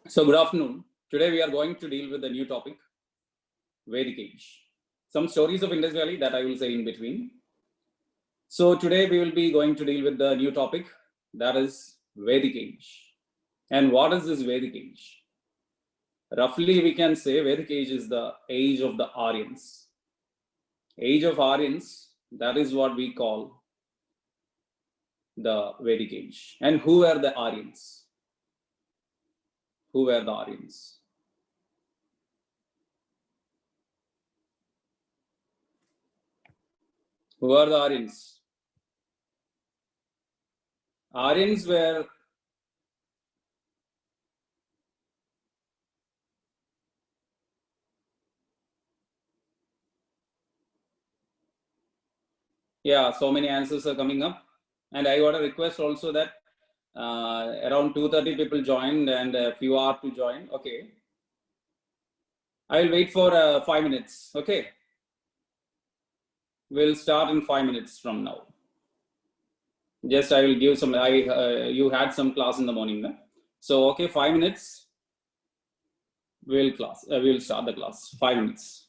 So good afternoon. Today we are going to deal with a new topic, Vedic Age. Some stories of Indus Valley that I will say in between. So today we will be going to deal with the new topic, that is Vedic Age. And what is this Vedic Age? Roughly we can say Vedic Age is the age of the Aryans. Age of Aryans, that is what we call the Vedic Age. And who were the Aryans? Who were the Aryans? Who are the Aryans? Aryans were yeah, so many answers are coming up. And I got a request also that around 2:30 people joined and a few are to join. Okay. I will wait for 5 minutes. Okay. We'll start in 5 minutes from now. Just I will give some, you had some class in the morning. No? So, okay, 5 minutes. We'll start the class. 5 minutes.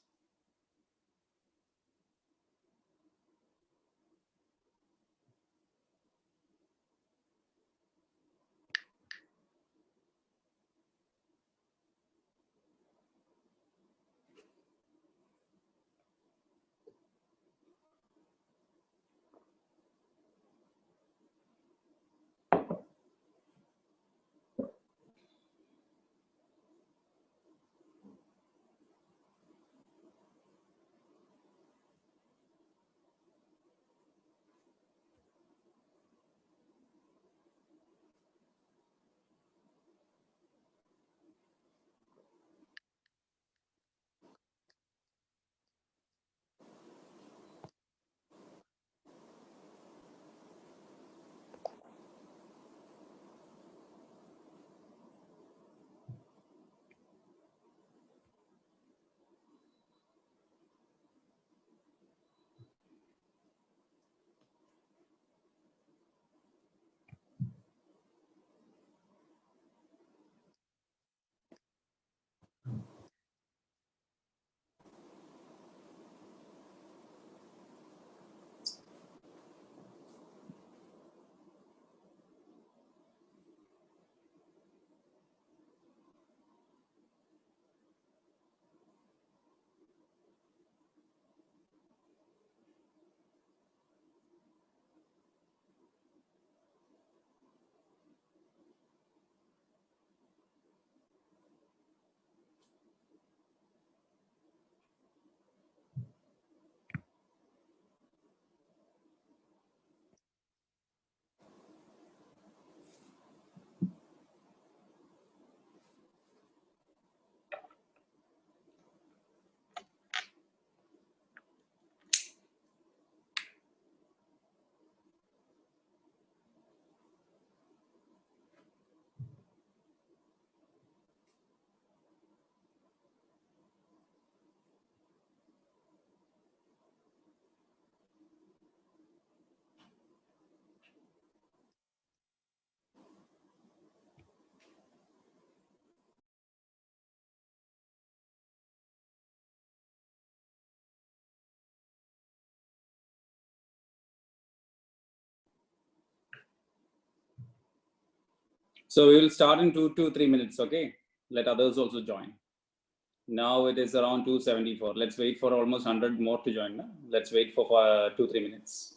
So we will start in 2 to 3 minutes. Okay. Let others also join. Now it is around 274. Let's wait for almost 100 more to join. No? Let's wait for 2-3 minutes.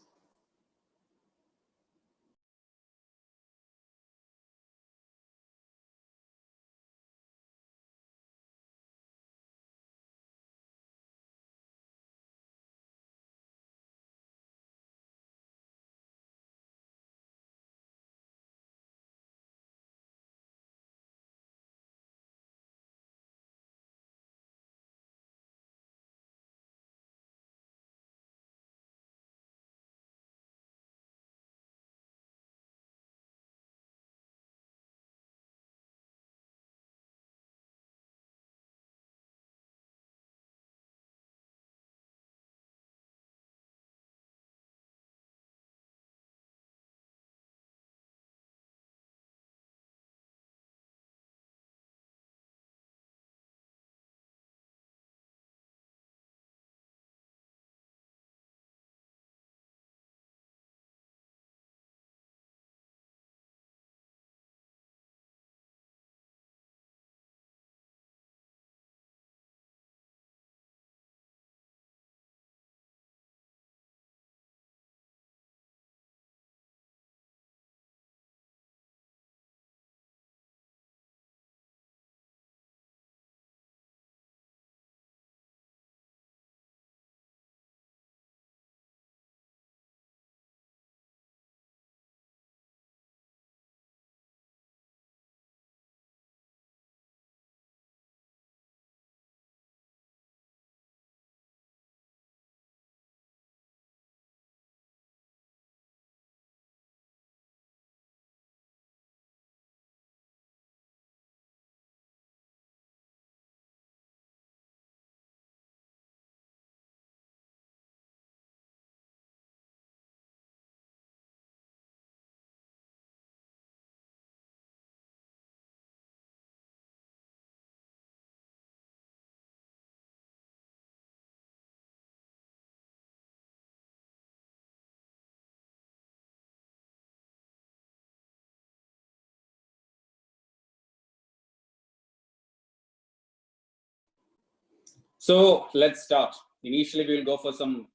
So let's start. Initially, we will go for some,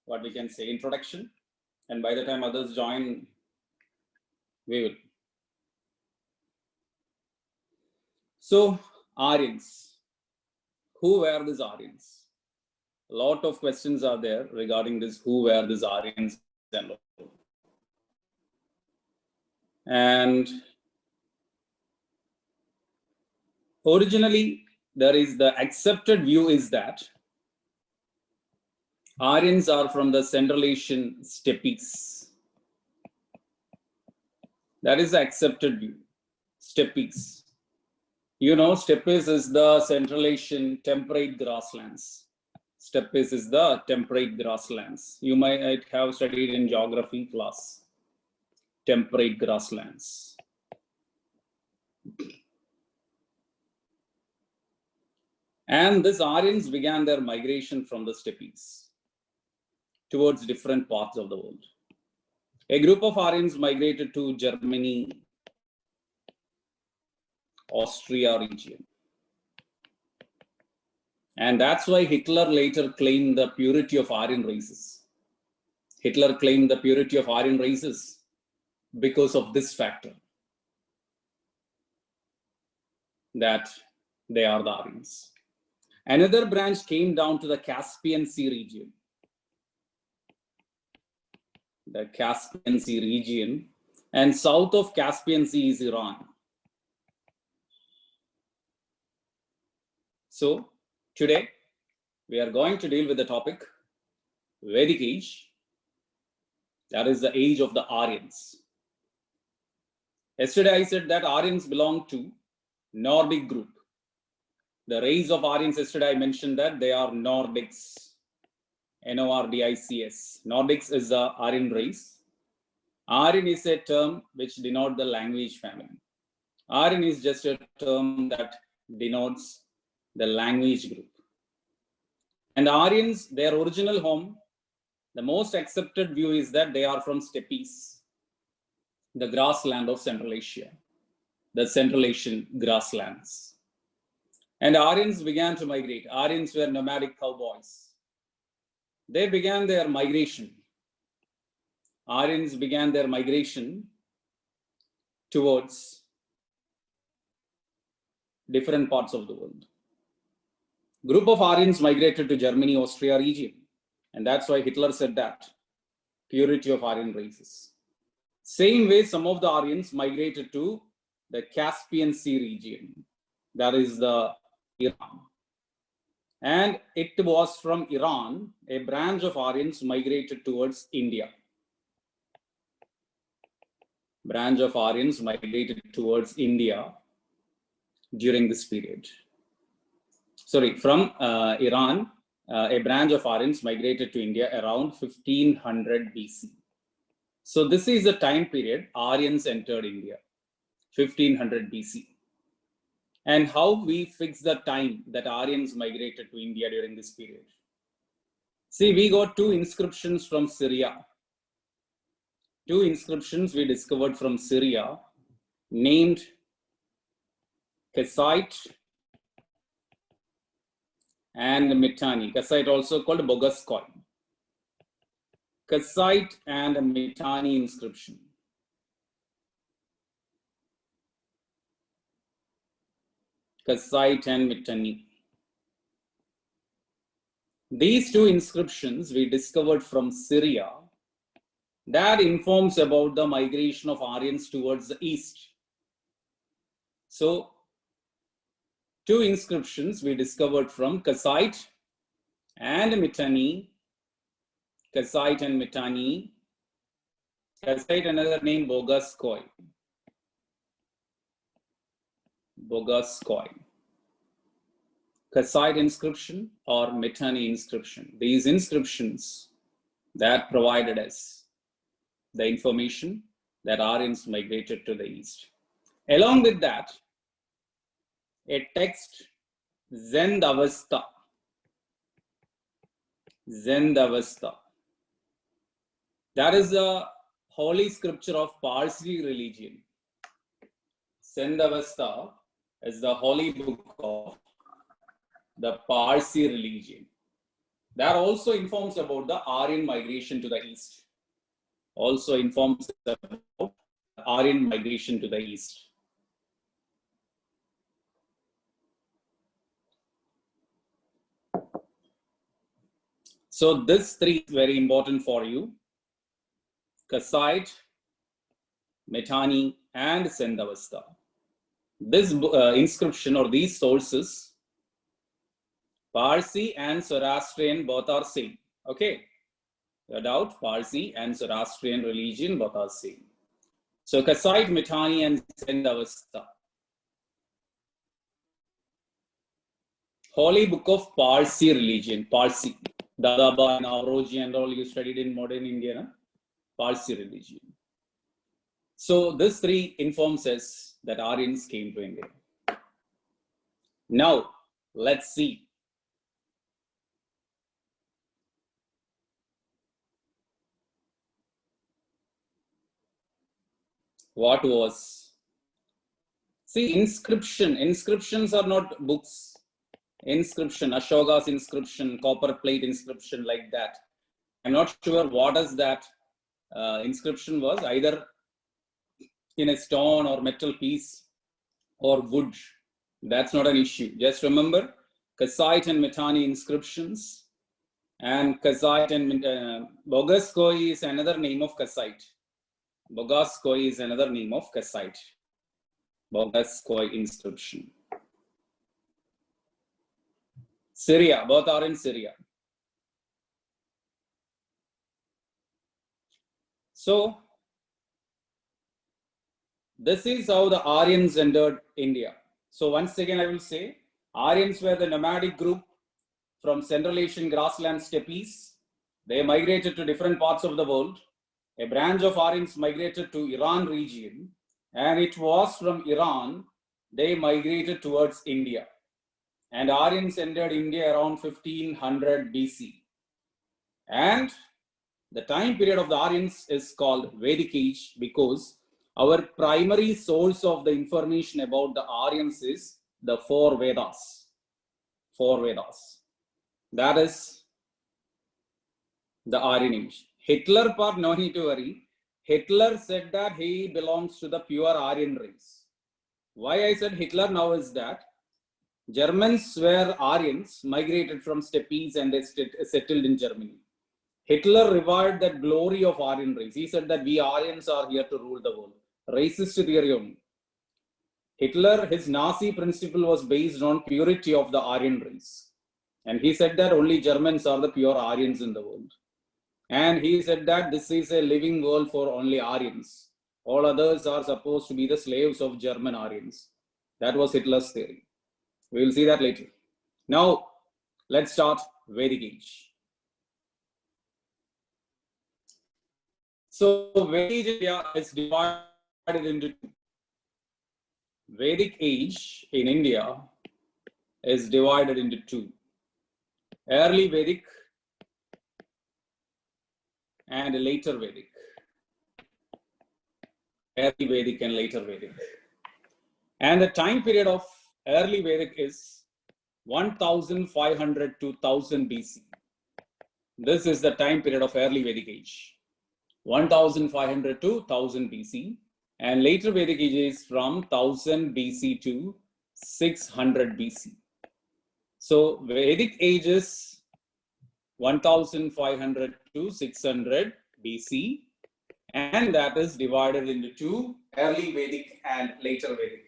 what we can say, introduction. And by the time others join, we will. So, Aryans. Who were these Aryans? A lot of questions are there regarding this, who were these Aryans and all. And originally, there is the accepted view is that Aryans are from the Central Asian steppes. That is the accepted view, steppes. You know, steppes is the Central Asian temperate grasslands. Steppes is the temperate grasslands. You might have studied in geography class. Temperate grasslands. And these Aryans began their migration from the steppes towards different parts of the world. A group of Aryans migrated to Germany, Austria region. And that's why Hitler later claimed the purity of Aryan races. Hitler claimed the purity of Aryan races because of this factor, that they are the Aryans. Another branch came down to the Caspian Sea region. The Caspian Sea region, and south of Caspian Sea is Iran. So today we are going to deal with the topic Vedic age, that is the age of the Aryans. Yesterday I said that Aryans belong to Nordic group. The race of Aryans, yesterday I mentioned that they are Nordics. Nordics. Nordics is the Aryan race. Aryan is a term which denotes the language family. Aryan is just a term that denotes the language group. And Aryans, their original home, the most accepted view is that they are from steppes, the grassland of Central Asia, the Central Asian grasslands. And Aryans began to migrate. Aryans were nomadic cowboys. They began their migration. Aryans began their migration towards different parts of the world. Group of Aryans migrated to Germany, Austria region. And that's why Hitler said that, purity of Aryan races. Same way, some of the Aryans migrated to the Caspian Sea region. That is the Iran. And it was from Iran, a branch of Aryans migrated towards India. Branch of Aryans migrated towards India during this period. Sorry, from Iran, a branch of Aryans migrated to India around 1500 BC. So this is the time period Aryans entered India, 1500 BC. And how we fix the time that Aryans migrated to India during this period. See, we got two inscriptions from Syria. Two inscriptions we discovered from Syria named Kassite and Mitanni. Kassite also called Bogaskoi. Kassite and Mitanni inscription. Kassite and Mitanni. These two inscriptions we discovered from Syria that informs about the migration of Aryans towards the east. So, two inscriptions we discovered from Kassite and Mitanni. Kassite and Mitanni. Kassite, another name, Bogaskoi. Bogaskoi. Kassite inscription or Mitanni inscription. These inscriptions that provided us the information that Aryans migrated to the east. Along with that, a text, Zendavasta. Zendavasta. That is the holy scripture of Parsi religion. Zendavasta is the holy book of the Parsi religion. That also informs about the Aryan migration to the east. Also informs about Aryan migration to the east. So this three is very important for you. Kassite, Mitanni, and Sendavasta. This inscription or these sources, Parsi and Zoroastrian both are same. Okay, no doubt Parsi and Zoroastrian religion both are same. So Kassite, Mitanni, and Sendavasta. Holy Book of Parsi religion, Parsi. Dadaba and Avroji and all you studied in modern India, na? Parsi religion. So this three informs us that Aryans came to India. Now, let's see. What was? See, inscriptions are not books. Inscription, Ashoka's inscription, copper plate inscription like that. I'm not sure what is that inscription was, either in a stone or metal piece or wood. That's not an issue. Just remember Kassite and Mitanni inscriptions, and Kassite and Bogaskoi is another name of Kassite. Bogaskoi is another name of Kassite. Bogaskoi inscription. Syria, both are in Syria. So, this is how the Aryans entered India. So once again, I will say, Aryans were the nomadic group from Central Asian grassland steppes. They migrated to different parts of the world. A branch of Aryans migrated to Iran region, and it was from Iran they migrated towards India. And Aryans entered India around 1500 BC. And the time period of the Aryans is called Vedic Age because our primary source of the information about the Aryans is the four Vedas. Four Vedas. That is the Aryan age. Hitler part, no need to worry. Hitler said that he belongs to the pure Aryan race. Why I said Hitler now is that Germans were Aryans, migrated from steppes and they settled in Germany. Hitler revived that glory of Aryan race. He said that we Aryans are here to rule the world. Racist theory only. Hitler, his Nazi principle was based on purity of the Aryan race. And he said that only Germans are the pure Aryans in the world. And he said that this is a living world for only Aryans. All others are supposed to be the slaves of German Aryans. That was Hitler's theory. We will see that later. Now, let's start Vedic Age. So, Vedic India is divided into two. Vedic Age in India is divided into two. Early Vedic and later Vedic. Early Vedic and later Vedic. And the time period of early Vedic is 1500 to 1000 BC. This is the time period of early Vedic age. 1500 to 1000 BC. And later Vedic age is from 1000 BC to 600 BC. So Vedic age is 1500 to 600 BC. And that is divided into two, early Vedic and later Vedic.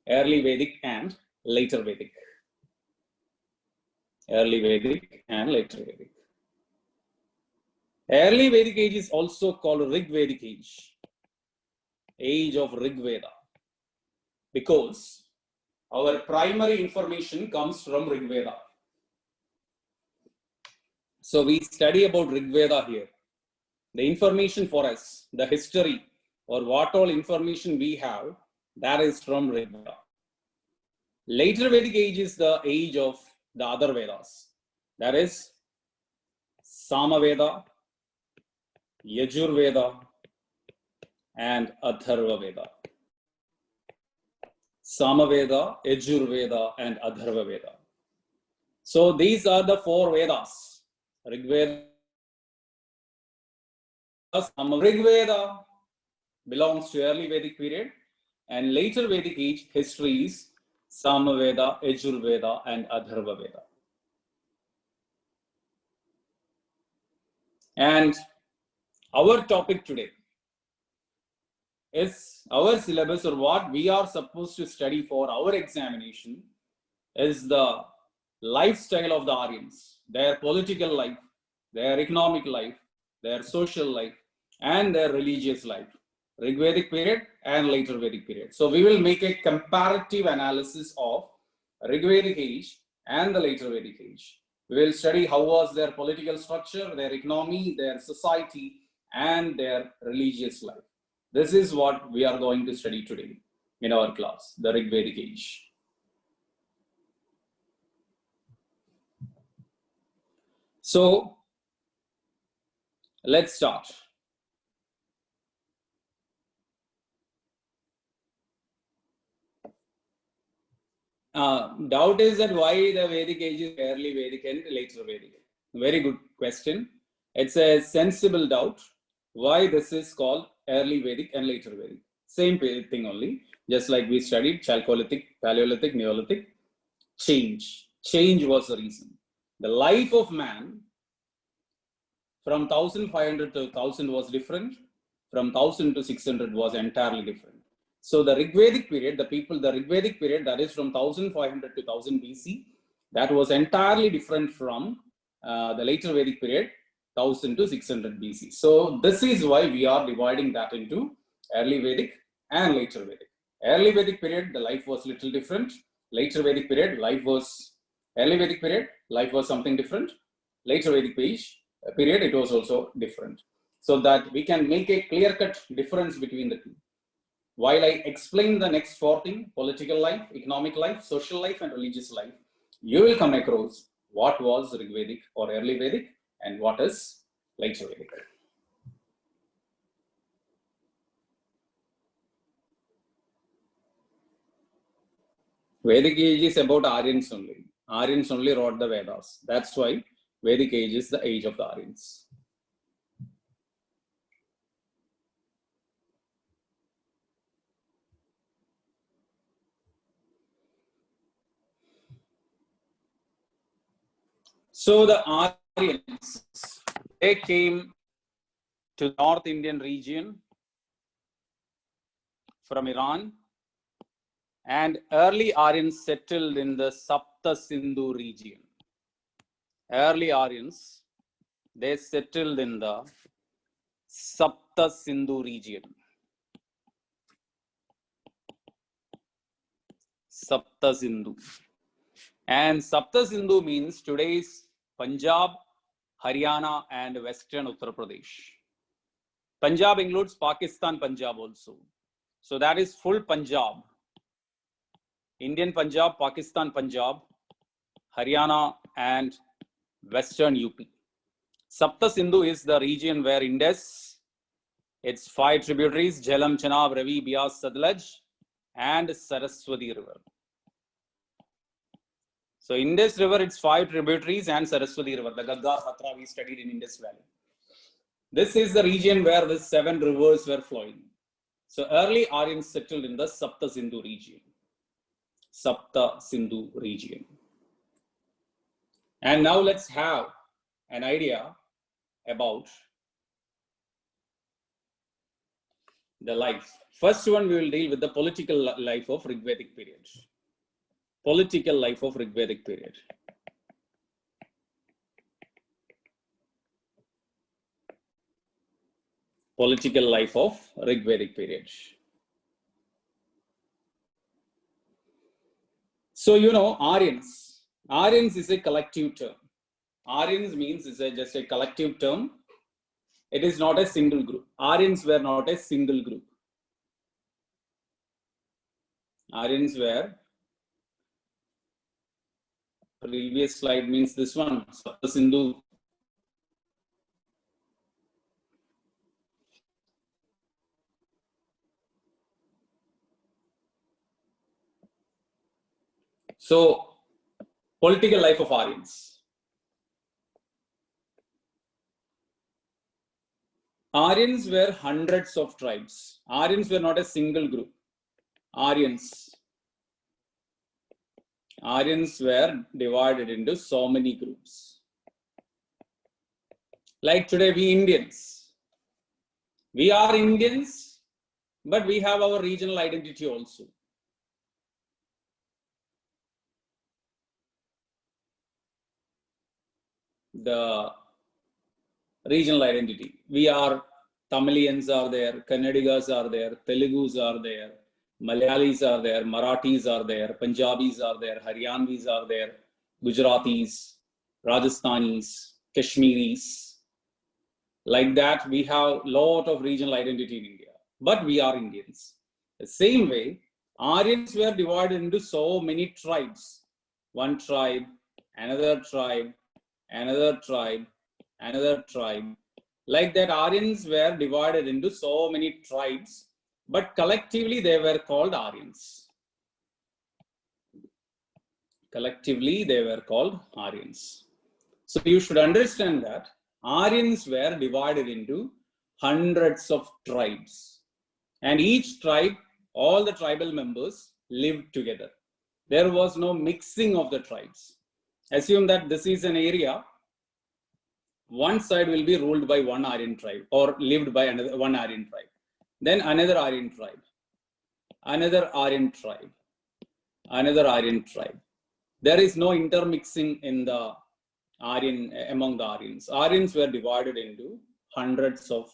Early Vedic and later Vedic. Early Vedic and later Vedic. Early Vedic age is also called Rig Vedic age. Age of Rig Veda. Because our primary information comes from Rig Veda. So we study about Rig Veda here. The information for us, the history or what all information we have, that is from Rig Veda. Later Vedic age is the age of the other Vedas. That is Samaveda, Yajurveda, and Atharva Veda. Samaveda, Yajurveda, and Atharva Veda. So these are the four Vedas. Rig Veda, Rig Veda belongs to early Vedic period, and later Vedic age histories, Samaveda, Yajurveda, and Atharva Veda. And our topic today is our syllabus, or what we are supposed to study for our examination, is the lifestyle of the Aryans, their political life, their economic life, their social life, and their religious life. Rigvedic period and later Vedic period. So we will make a comparative analysis of Rigvedic age and the later Vedic age. We will study how was their political structure, their economy, their society, and their religious life. This is what we are going to study today in our class, the Rigvedic age. So let's start. Doubt is that why the Vedic age is early Vedic and later Vedic. Very good question. It's a sensible doubt. Why this is called early Vedic and later Vedic? Same thing only. Just like we studied Chalcolithic, Paleolithic, Neolithic. Change was the reason. The life of man from 1500 to 1000 was different. From 1000 to 600 was entirely different. So the Rigvedic period, the Rigvedic period, that is from 1500 to 1000 BC, that was entirely different from the later Vedic period, 1000 to 600 BC. So this is why we are dividing that into early Vedic and later Vedic. Early Vedic period, the life was little different. Later Vedic period, early Vedic period, life was something different. Later Vedic period, it was also different. So that we can make a clear-cut difference between the two. While I explain the next four things, political life, economic life, social life, and religious life, you will come across what was Rigvedic or early Vedic and what is later Vedic. Vedic age is about Aryans only. Aryans only wrote the Vedas. That's why Vedic age is the age of the Aryans. So the Aryans, they came to the North Indian region from Iran, and early Aryans settled in the Sapta Sindhu region. Early Aryans, they settled in the Sapta Sindhu region. Sapta Sindhu. And Sapta Sindhu means today's Punjab, Haryana, and Western Uttar Pradesh. Punjab includes Pakistan Punjab also. So that is full Punjab. Indian Punjab, Pakistan Punjab, Haryana, and Western UP. Sapta Sindhu is the region where Indus, its 5 tributaries, Jhelum, Chenab, Ravi, Beas, Satluj, and Saraswati River. So Indus River, its 5 tributaries, and Saraswati River, the Gaddar Hatra we studied in Indus Valley. This is the region where the 7 rivers were flowing. So early Aryans settled in the Sapta Sindhu region. Sapta Sindhu region. And now let's have an idea about the life. First one, we will deal with the political life of Rigvedic period. Political life of Rigvedic period. Political life of Rigvedic period. So, you know, Aryans. Aryans is a collective term. Aryans means it's just a collective term. It is not a single group. Aryans were not a single group. Aryans were, previous slide means this one, Sapta Sindhu. So Political life of Aryans. Aryans were hundreds of tribes. Aryans were not a single group. Aryans were divided into so many groups. Like today, we Indians. We are Indians, but we have our regional identity also. The regional identity. We are Tamilians are there, Kannadigas are there, Telugus are there, Malayalis are there, Marathis are there, Punjabis are there, Haryanvis are there, Gujaratis, Rajasthanis, Kashmiris. Like that, we have a lot of regional identity in India, but we are Indians. The same way, Aryans were divided into so many tribes. One tribe, another tribe, another tribe, another tribe. Like that, Aryans were divided into so many tribes, but collectively they were called Aryans. Collectively, they were called Aryans. So you should understand that Aryans were divided into hundreds of tribes. And each tribe, all the tribal members lived together. There was no mixing of the tribes. Assume that this is an area, one side will be ruled by one Aryan tribe or lived by another one Aryan tribe. Then another Aryan tribe, another Aryan tribe, another Aryan tribe. There is no intermixing in the Aryan, among the Aryans. Aryans were divided into hundreds of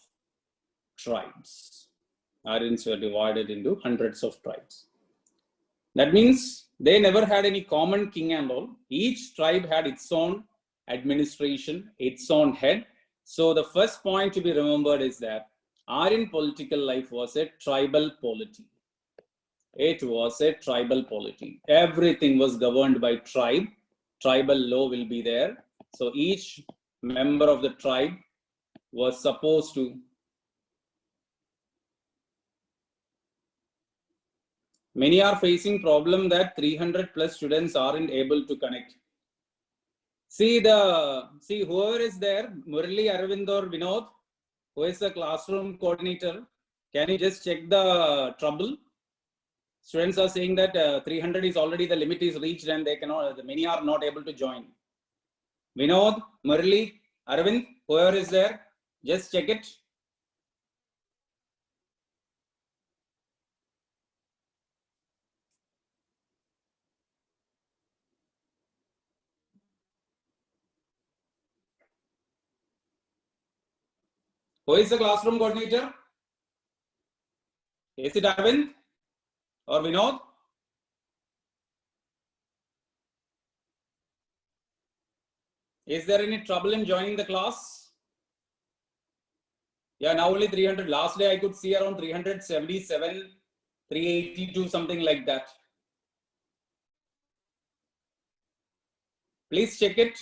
tribes. Aryans were divided into hundreds of tribes. That means they never had any common king and all. Each tribe had its own administration, its own head. So the first point to be remembered is that Aryan political life was a tribal polity. It was a tribal polity. Everything was governed by tribe. Tribal law will be there. So each member of the tribe was supposed to many are facing problem that 300 plus students aren't able to connect. See whoever is there, Murali, Arvind or Vinod, who is the classroom coordinator, can you just check the trouble? Students are saying that 300 is already the limit is reached and they cannot, many are not able to join. Vinod, Murali, Arvind, whoever is there, just check it. Who is the classroom coordinator? Is it Arvind or Vinod? Is there any trouble in joining the class? Yeah, now only 300. Last day I could see around 377, 382, something like that. Please check it.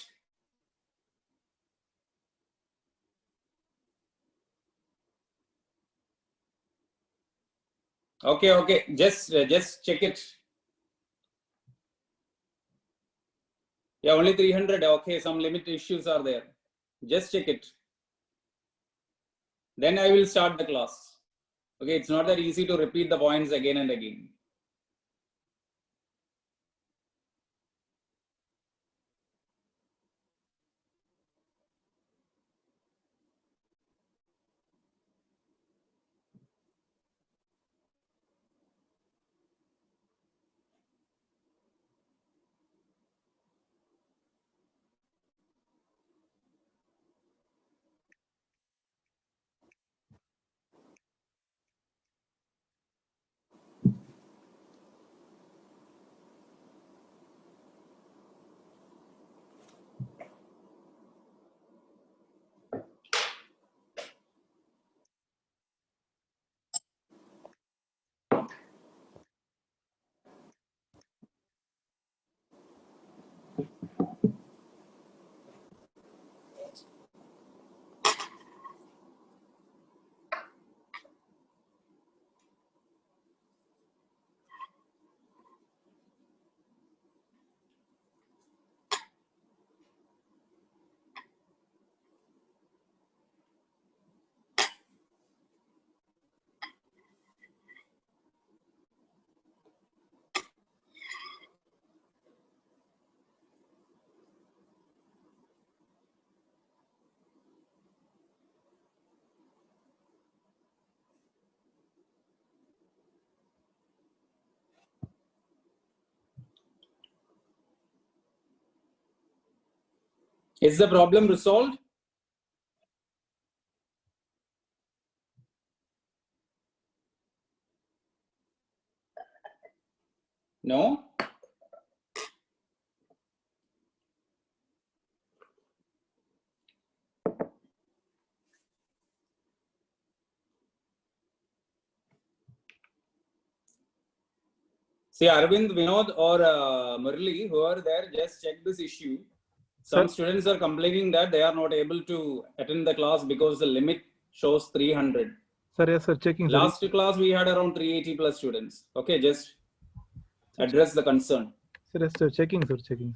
Okay. Just check it. Yeah, only 300. Okay, some limit issues are there. Just check it. Then I will start the class. Okay, it's not that easy to repeat the points again and again. Is the problem resolved? No? See, Arvind, Vinod, or Murli, who are there, just check this issue. Some students are complaining that they are not able to attend the class because the limit shows 300. Sir, yes, sir, checking. Last class we had around 380 plus students. Okay, just address the concern. Sir, yes, sir, checking, sir, checking.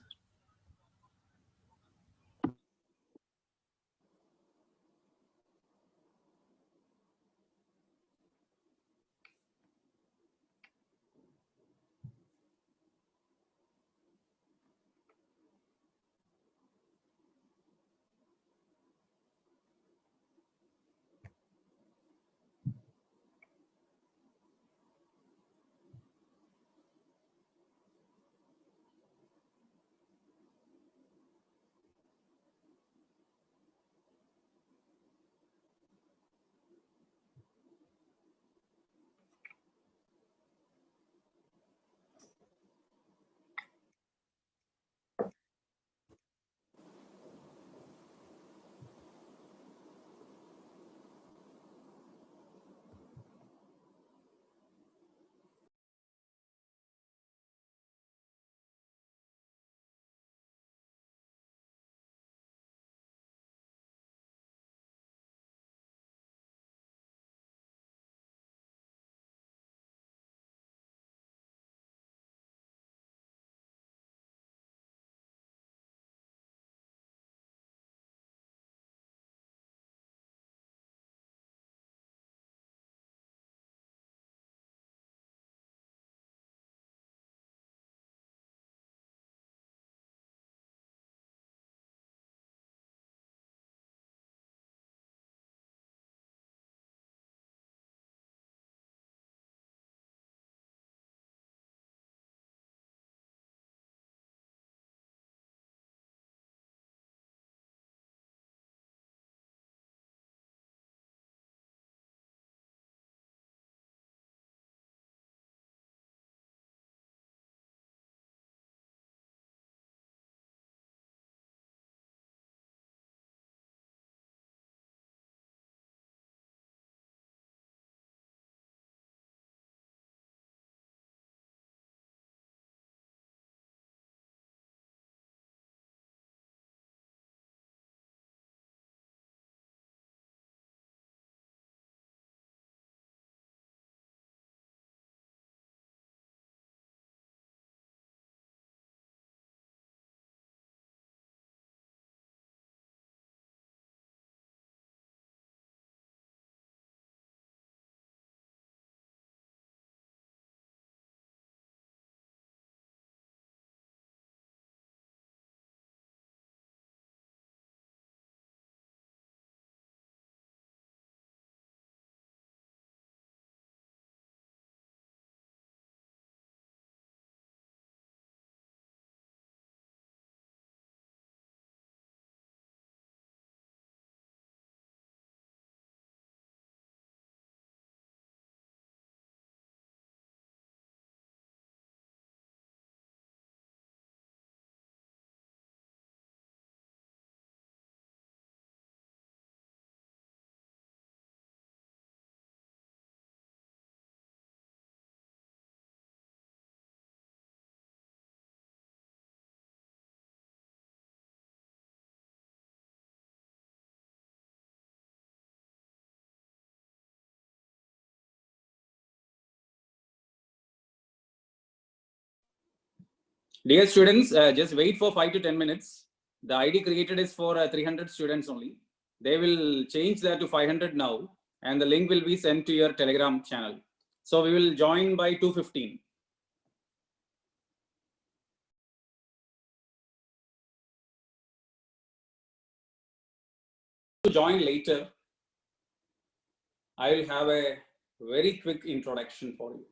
Dear students, just wait for 5 to 10 minutes. The ID created is for 300 students only. They will change that to 500 now, and the link will be sent to your Telegram channel. So we will join by 2:15. To join later, I will have a very quick introduction for you.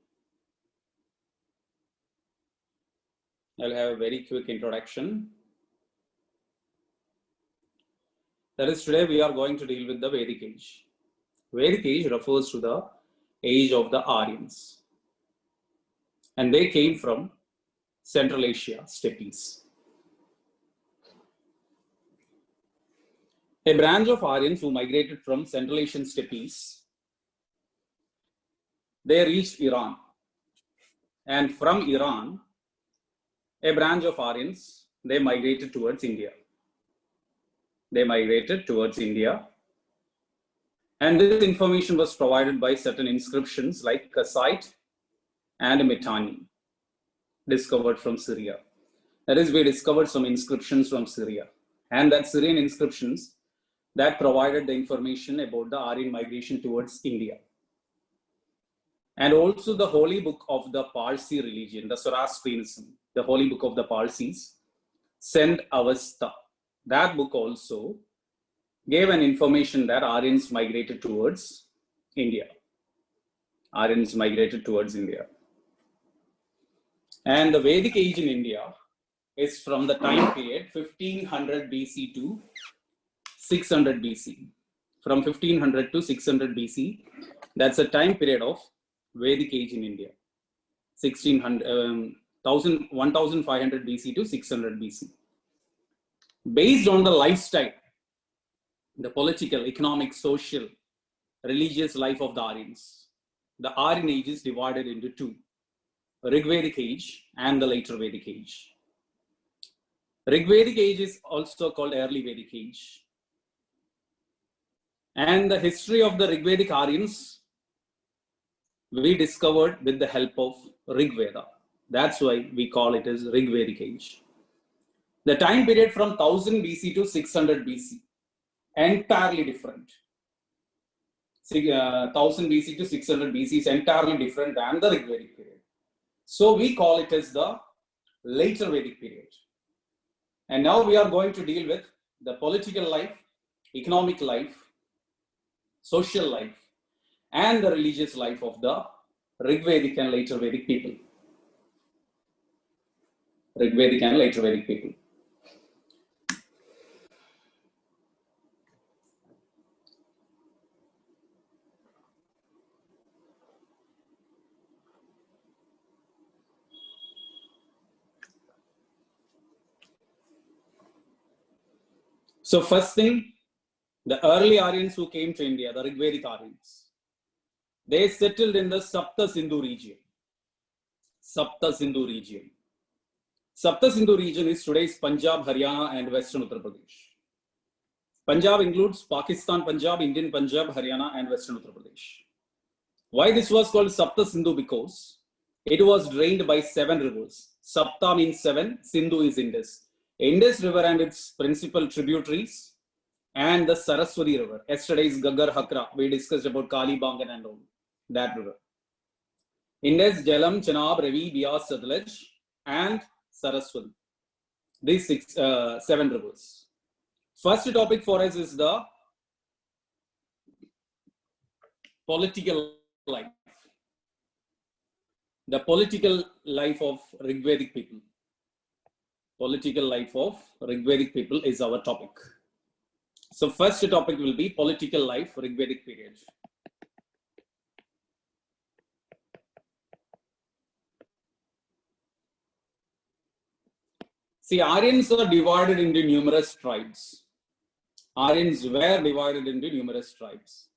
I'll have a very quick introduction. That is, today we are going to deal with the Vedic age. Vedic age refers to the age of the Aryans. And they came from Central Asia steppes. A branch of Aryans who migrated from Central Asian steppes, they reached Iran. And from Iran, a branch of Aryans, they migrated towards India. And this information was provided by certain inscriptions like Kassite and Mitanni, discovered from Syria. That is, we discovered some inscriptions from Syria. And that Syrian inscriptions that provided the information about the Aryan migration towards India. And also the holy book of the Parsi religion, the Zoroastrianism, the holy book of the Parsis, Send Avesta. That book also gave an information that Aryans migrated towards India. And the Vedic age in India is from the time period 1500 BC to 600 BC. From 1500 to 600 BC, that's a time period of Vedic age in India. 1500 BC to 600 BC. Based on the lifestyle, the political, economic, social, religious life of the Aryans, the Aryan age is divided into two: Rigvedic age and the later Vedic age. Rigvedic age is also called early Vedic age. And the history of the Rigvedic Aryans we discovered with the help of Rigveda. That's why we call it as Rigvedic age. The time period from 1000 BC to 600 BC, entirely different. 1000 BC to 600 BC is entirely different than the Rigvedic period. So we call it as the later Vedic period. And now we are going to deal with the political life, economic life, social life, and the religious life of the Rigvedic and later Vedic people. So first thing, the early Aryans who came to India, the Rigvedic Aryans, they settled in the Sapta Sindhu region. Sapta Sindhu region is today's Punjab, Haryana, and Western Uttar Pradesh. Punjab includes Pakistan Punjab, Indian Punjab, Haryana, and Western Uttar Pradesh. Why this was called Sapta Sindhu? Because it was drained by 7 rivers. Sapta means 7, Sindhu is Indus. Indus River and its principal tributaries, and the Saraswati River. Yesterday's Gaggar Hakra, we discussed about Kali Bangan and all, that river. Indus, Jalam, Chenab, Ravi, Bias, Satluj, and Saraswati. These 7 rivers. First topic for us is the political life. The political life of Rigvedic people. Political life of Rigvedic people is our topic. So first topic will be political life, Rigvedic period. See, Aryans are divided into numerous tribes. Aryans were divided into numerous tribes.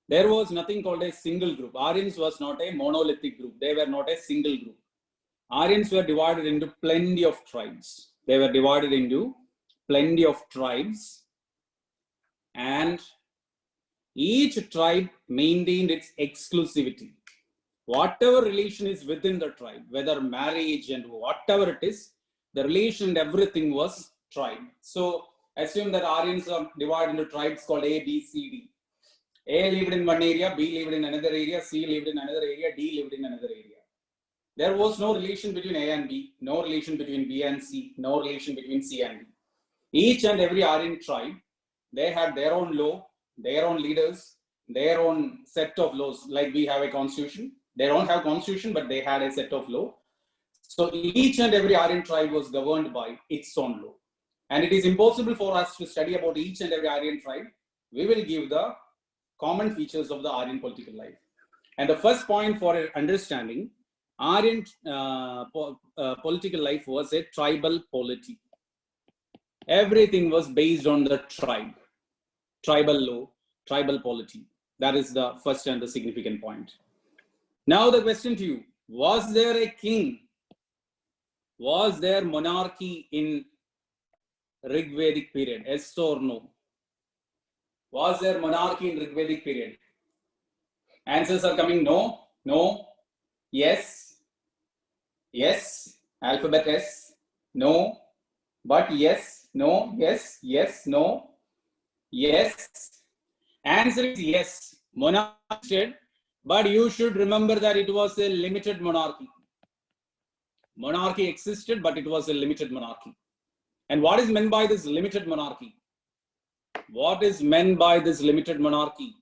There was nothing called a single group. Aryans was not a monolithic group. They were not a single group. Aryans were divided into plenty of tribes. And each tribe maintained its exclusivity. Whatever relation is within the tribe, whether marriage and whatever it is, the relation and everything was tribe. So assume that Aryans are divided into tribes called A, B, C, D. A lived in one area, B lived in another area, C lived in another area, D lived in another area. There was no relation between A and B, no relation between B and C, no relation between C and D. Each and every Aryan tribe, they had their own law, their own leaders, their own set of laws. Like we have a constitution. They don't have constitution, but they had a set of law. So each and every Aryan tribe was governed by its own law. And it is impossible for us to study about each and every Aryan tribe. We will give the common features of the Aryan political life. And the first point for understanding Aryan political life was a tribal polity. Everything was based on the tribe, tribal law, tribal polity. That is the first and the significant point. Now the question to you, was there a king? Was there monarchy in Rigvedic period? Yes or no? Was there monarchy in Rigvedic period? Answers are coming no, no, yes, yes, alphabet S, no, but yes, no, yes, yes, no, yes. Answer is yes, monarchy existed, but you should remember that it was a limited monarchy. Monarchy existed, but it was a limited monarchy. And what is meant by this limited monarchy? What is meant by this limited monarchy?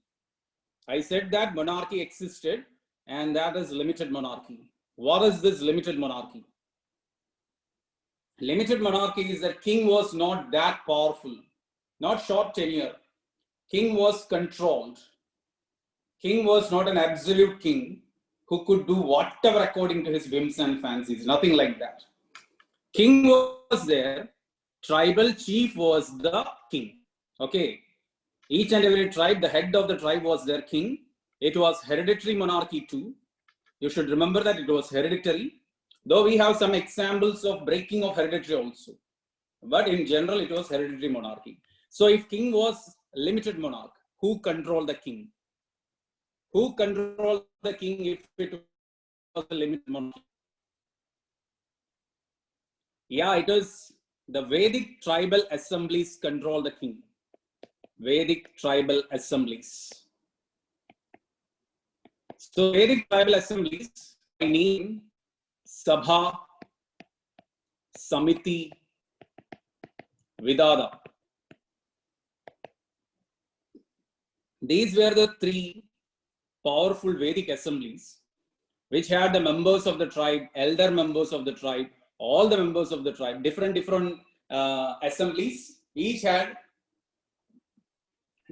I said that monarchy existed, and that is limited monarchy. What is this limited monarchy? Limited monarchy is that king was not that powerful, not short tenure. King was controlled. King was not an absolute king who could do whatever according to his whims and fancies, nothing like that. King was there, tribal chief was the king. Okay, each and every tribe, the head of the tribe was their king. It was hereditary monarchy too. You should remember that it was hereditary, though we have some examples of breaking of hereditary also. But in general, it was hereditary monarchy. So if king was limited monarch, who controlled the king? Who controlled the king if it was a limited monarchy? Yeah, it was the Vedic tribal assemblies control the king. Vedic tribal assemblies. So Vedic tribal assemblies by name Sabha, Samiti, Vidada. These were the three powerful Vedic assemblies which had the members of the tribe, elder members of the tribe, all the members of the tribe, different assemblies, each had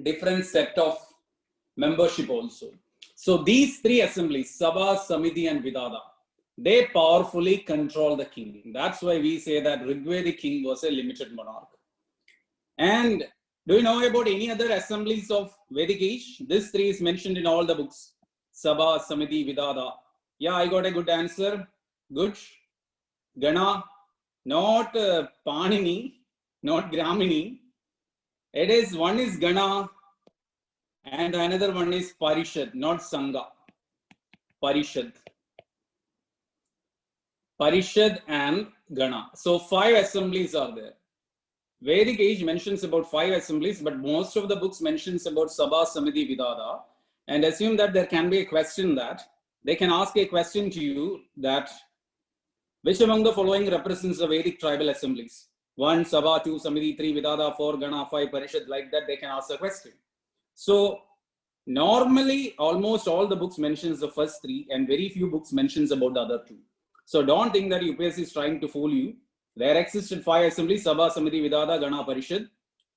different set of membership also. So these three assemblies, Sabha, Samiti and Vidada, they powerfully control the king. That's why we say that Rigvedic king was a limited monarch. And do you know about any other assemblies of Vedic age? This three is mentioned in all the books. Sabha, Samiti, Vidada. Yeah, I got a good answer. Good. Gana, not Panini, not Gramini. It is, one is Gana and another one is Parishad, not Sangha. Parishad. Parishad and Gana. So 5 assemblies are there. Vedic age mentions about 5 assemblies, but most of the books mentions about Sabha, Samiti, Vidada. And assume that there can be a question that they can ask a question to you that which among the following represents the Vedic tribal assemblies? 1 Sabha, 2 Samiti, 3 Vidada, 4 Gana, 5 Parishad, like that they can ask a question. So normally almost all the books mentions the first 3 and very few books mentions about the other 2. So don't think that UPSC is trying to fool you. There existed 5 assemblies, Sabha, Samiti, Vidada, Gana, Parishad.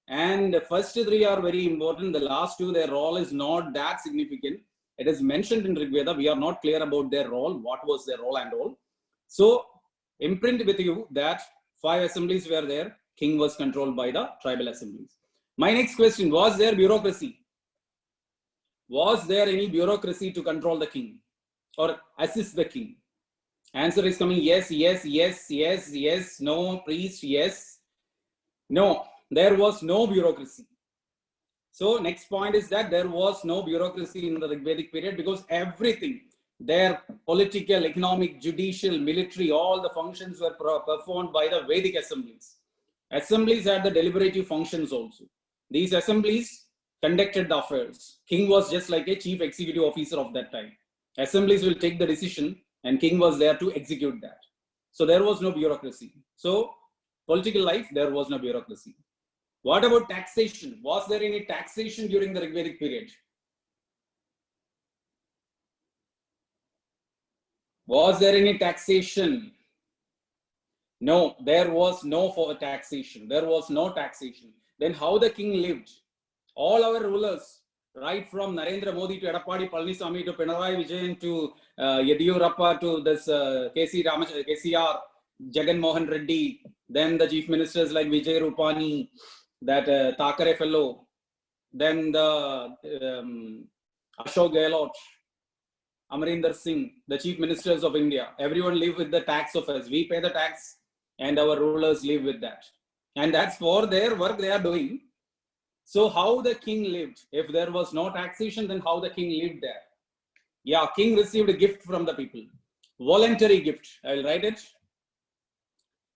And the first 3 are very important. The last 2, their role is not that significant. It is mentioned in Rigveda. We are not clear about their role, what was their role and all. So imprint with you that 5 assemblies were there. King was controlled by the tribal assemblies. My next question, was there bureaucracy? Was there any bureaucracy to control the king or assist the king? Answer is coming yes, yes, yes, yes, yes, no, priest, yes. No, there was no bureaucracy. So next point is that there was no bureaucracy in the Rigvedic period because everything, their political, economic, judicial, military, all the functions were performed by the Vedic assemblies. Assemblies had the deliberative functions also. These assemblies conducted the affairs. King was just like a chief executive officer of that time. Assemblies will take the decision and king was there to execute that. So there was no bureaucracy. So political life, there was no bureaucracy. What about taxation? Was there any taxation during the Rigvedic period? Was there any taxation? No, there was no for taxation. There was no taxation. Then how the king lived? All our rulers, right from Narendra Modi to Edappadi Palaniswamy to Pinarayi Vijayan to Yediyurappa to this KCR, Jagan Mohan Reddy, then the chief ministers like Vijay Rupani, that Thakare fellow, then the Ashok Gehlot, Amarinder Singh, the chief ministers of India. Everyone live with the tax of us. We pay the tax and our rulers live with that. And that's for their work they are doing. So how the king lived? If there was no taxation, then how the king lived there? Yeah, king received a gift from the people. Voluntary gift. I will write it.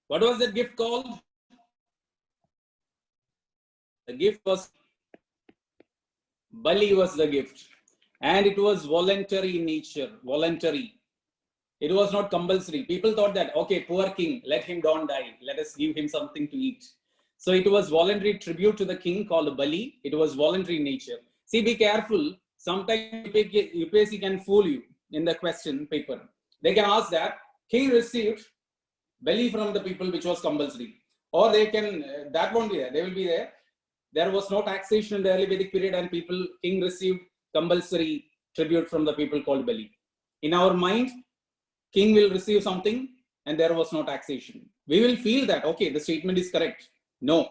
What was that gift called? The gift was Bali was the gift. And it was voluntary in nature. Voluntary. It was not compulsory. People thought that, okay, poor king, let him don't die. Let us give him something to eat. So it was voluntary tribute to the king called Bali. It was voluntary in nature. See, be careful. Sometimes UPSC can fool you in the question paper. They can ask that king received Bali from the people, which was compulsory. Or they can, that won't be there. They will be there. There was no taxation in the early Vedic period and king received compulsory tribute from the people called Bali. In our mind, king will receive something and there was no taxation. We will feel that, okay, the statement is correct. No.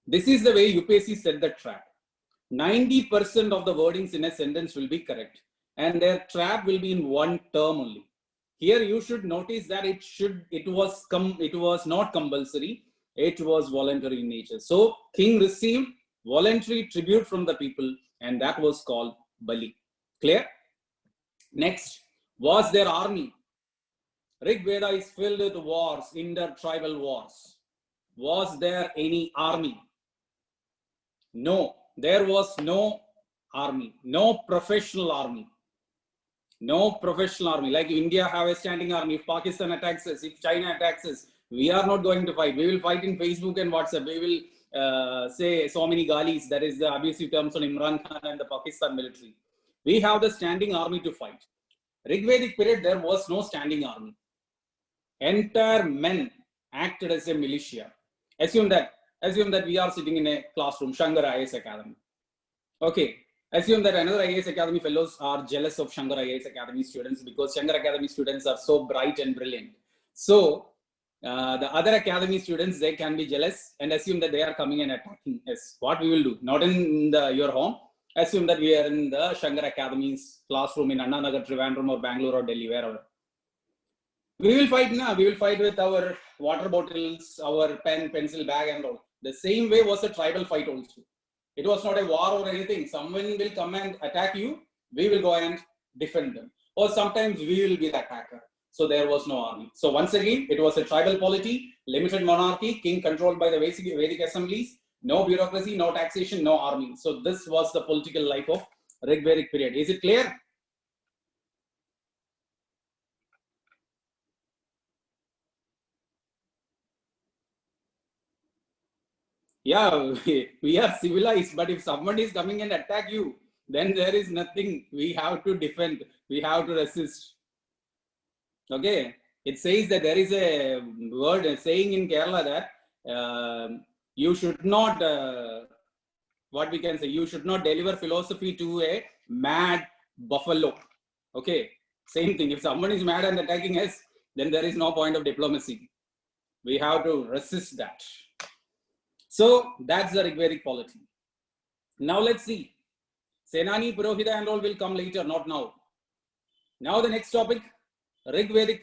This is the way UPSC set the trap. 90% of the wordings in a sentence will be correct. And their trap will be in one term only. Here you should notice that it was not compulsory. It was voluntary in nature. So king received voluntary tribute from the people and that was called Bali. Clear? Next, was their army? Rig Veda is filled with wars, inter-tribal wars. Was there any army? No, there was no army, no professional army. No professional army. Like India have a standing army. If Pakistan attacks us, if China attacks us, we are not going to fight. We will fight in Facebook and WhatsApp. We will say so many galis. That is the abusive terms on Imran Khan and the Pakistan military. We have the standing army to fight. Rigvedic period, there was no standing army. Entire men acted as a militia. Assume that we are sitting in a classroom, Shankar IAS Academy. Okay, assume that another IAS Academy fellows are jealous of Shankar IAS Academy students because Shankar Academy students are so bright and brilliant. So the other academy students, they can be jealous and assume that they are coming and attacking us. What we will do? Not in your home. Assume that we are in the Shankar Academy's classroom in Anna Nagar, Trivandrum or Bangalore or Delhi, wherever. We will fight now. We will fight with our water bottles, our pen, pencil, bag and all. The same way was a tribal fight also. It was not a war or anything. Someone will come and attack you. We will go and defend them. Or sometimes we will be the attacker. So there was no army. So once again, it was a tribal polity, limited monarchy, king controlled by the Vedic assemblies, no bureaucracy, no taxation, no army. So this was the political life of Rigvedic period. Is it clear? Yeah, we are civilized, but if someone is coming and attack you, then there is nothing. We have to defend. We have to resist. Okay. It says that there is a word, a saying in Kerala that you should not, what we can say, you should not deliver philosophy to a mad buffalo. Okay. Same thing. If someone is mad and attacking us, then there is no point of diplomacy. We have to resist that. So that's the Rigvedic polity. Now let's see. Senani, Purohita and all will come later, not now. Now the next topic, Rigvedic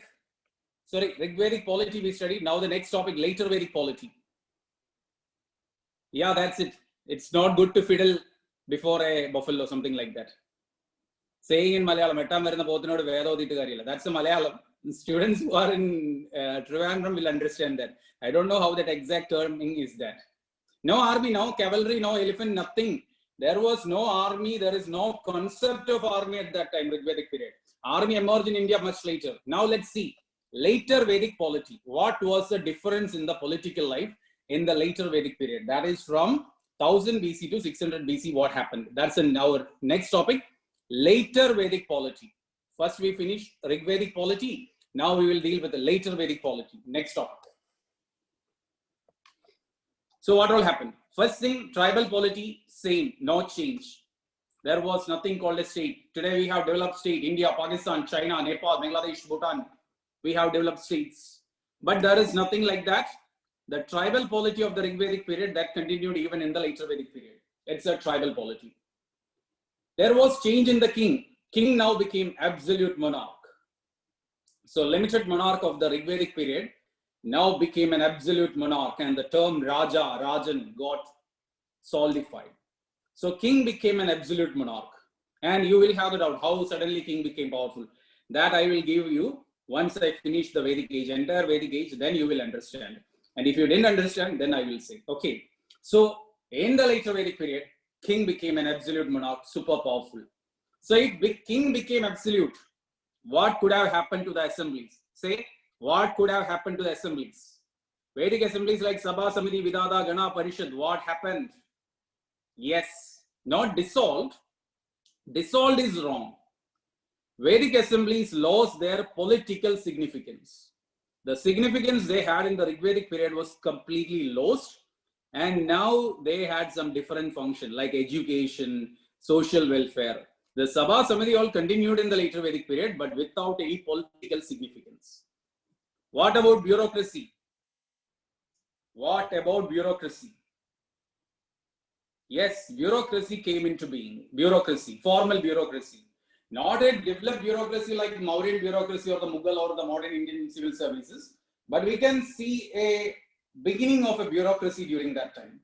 polity we studied. Now the next topic, later Vedic polity. Yeah, that's it. It's not good to fiddle before a buffalo, something like that. Saying in Malayalam, that's the Malayalam. Students who are in Trivandrum will understand that. I don't know how that exact terming is that. No army, no cavalry, no elephant, nothing. There was no army. There is no concept of army at that time, Rigvedic period. Army emerged in India much later. Now let's see. Later Vedic polity. What was the difference in the political life in the later Vedic period? That is from 1000 BC to 600 BC. What happened? That's in our next topic. Later Vedic polity. First we finished Rigvedic polity. Now we will deal with the later Vedic polity. Next topic. So what will happen? First thing, tribal polity, same, no change. There was nothing called a state. Today we have developed state, India, Pakistan, China, Nepal, Bangladesh, Bhutan. We have developed states. But there is nothing like that. The tribal polity of the Rigvedic period that continued even in the later Vedic period. It's a tribal polity. There was change in the king. King now became absolute monarch. So limited monarch of the Rigvedic period now became an absolute monarch, and the term Raja, Rajan got solidified. So king became an absolute monarch, and you will have the doubt how suddenly king became powerful. That I will give you once I finish the Vedic age, entire Vedic age, then you will understand. And if you didn't understand, then I will say, okay. So in the later Vedic period, king became an absolute monarch, super powerful. So if king became absolute, what could have happened to the assemblies? Say, what could have happened to the assemblies? Vedic assemblies like Sabha, Samiti, Vidada, Gana, Parishad, what happened? Yes, not dissolved. Dissolved is wrong. Vedic assemblies lost their political significance. The significance they had in the Rigvedic period was completely lost, and now they had some different function like education, social welfare. The Sabha Samiti all continued in the later Vedic period, but without any political significance. What about bureaucracy? What about bureaucracy? Yes, bureaucracy came into being. Bureaucracy, formal bureaucracy. Not a developed bureaucracy like Mauryan bureaucracy or the Mughal or the modern Indian civil services, but we can see a beginning of a bureaucracy during that time.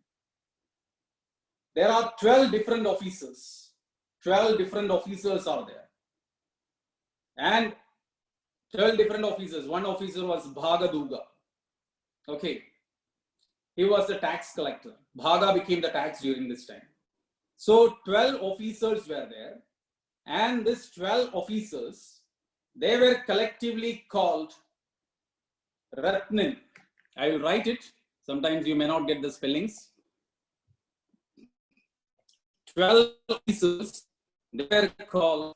There are 12 different officers. 12 different officers are there. And 12 different officers. One officer was Bhagaduga. Okay. He was the tax collector. Bhaga became the tax during this time. So 12 officers were there. And these 12 officers, they were collectively called Ratnin. I will write it. Sometimes you may not get the spellings. 12 officers, they were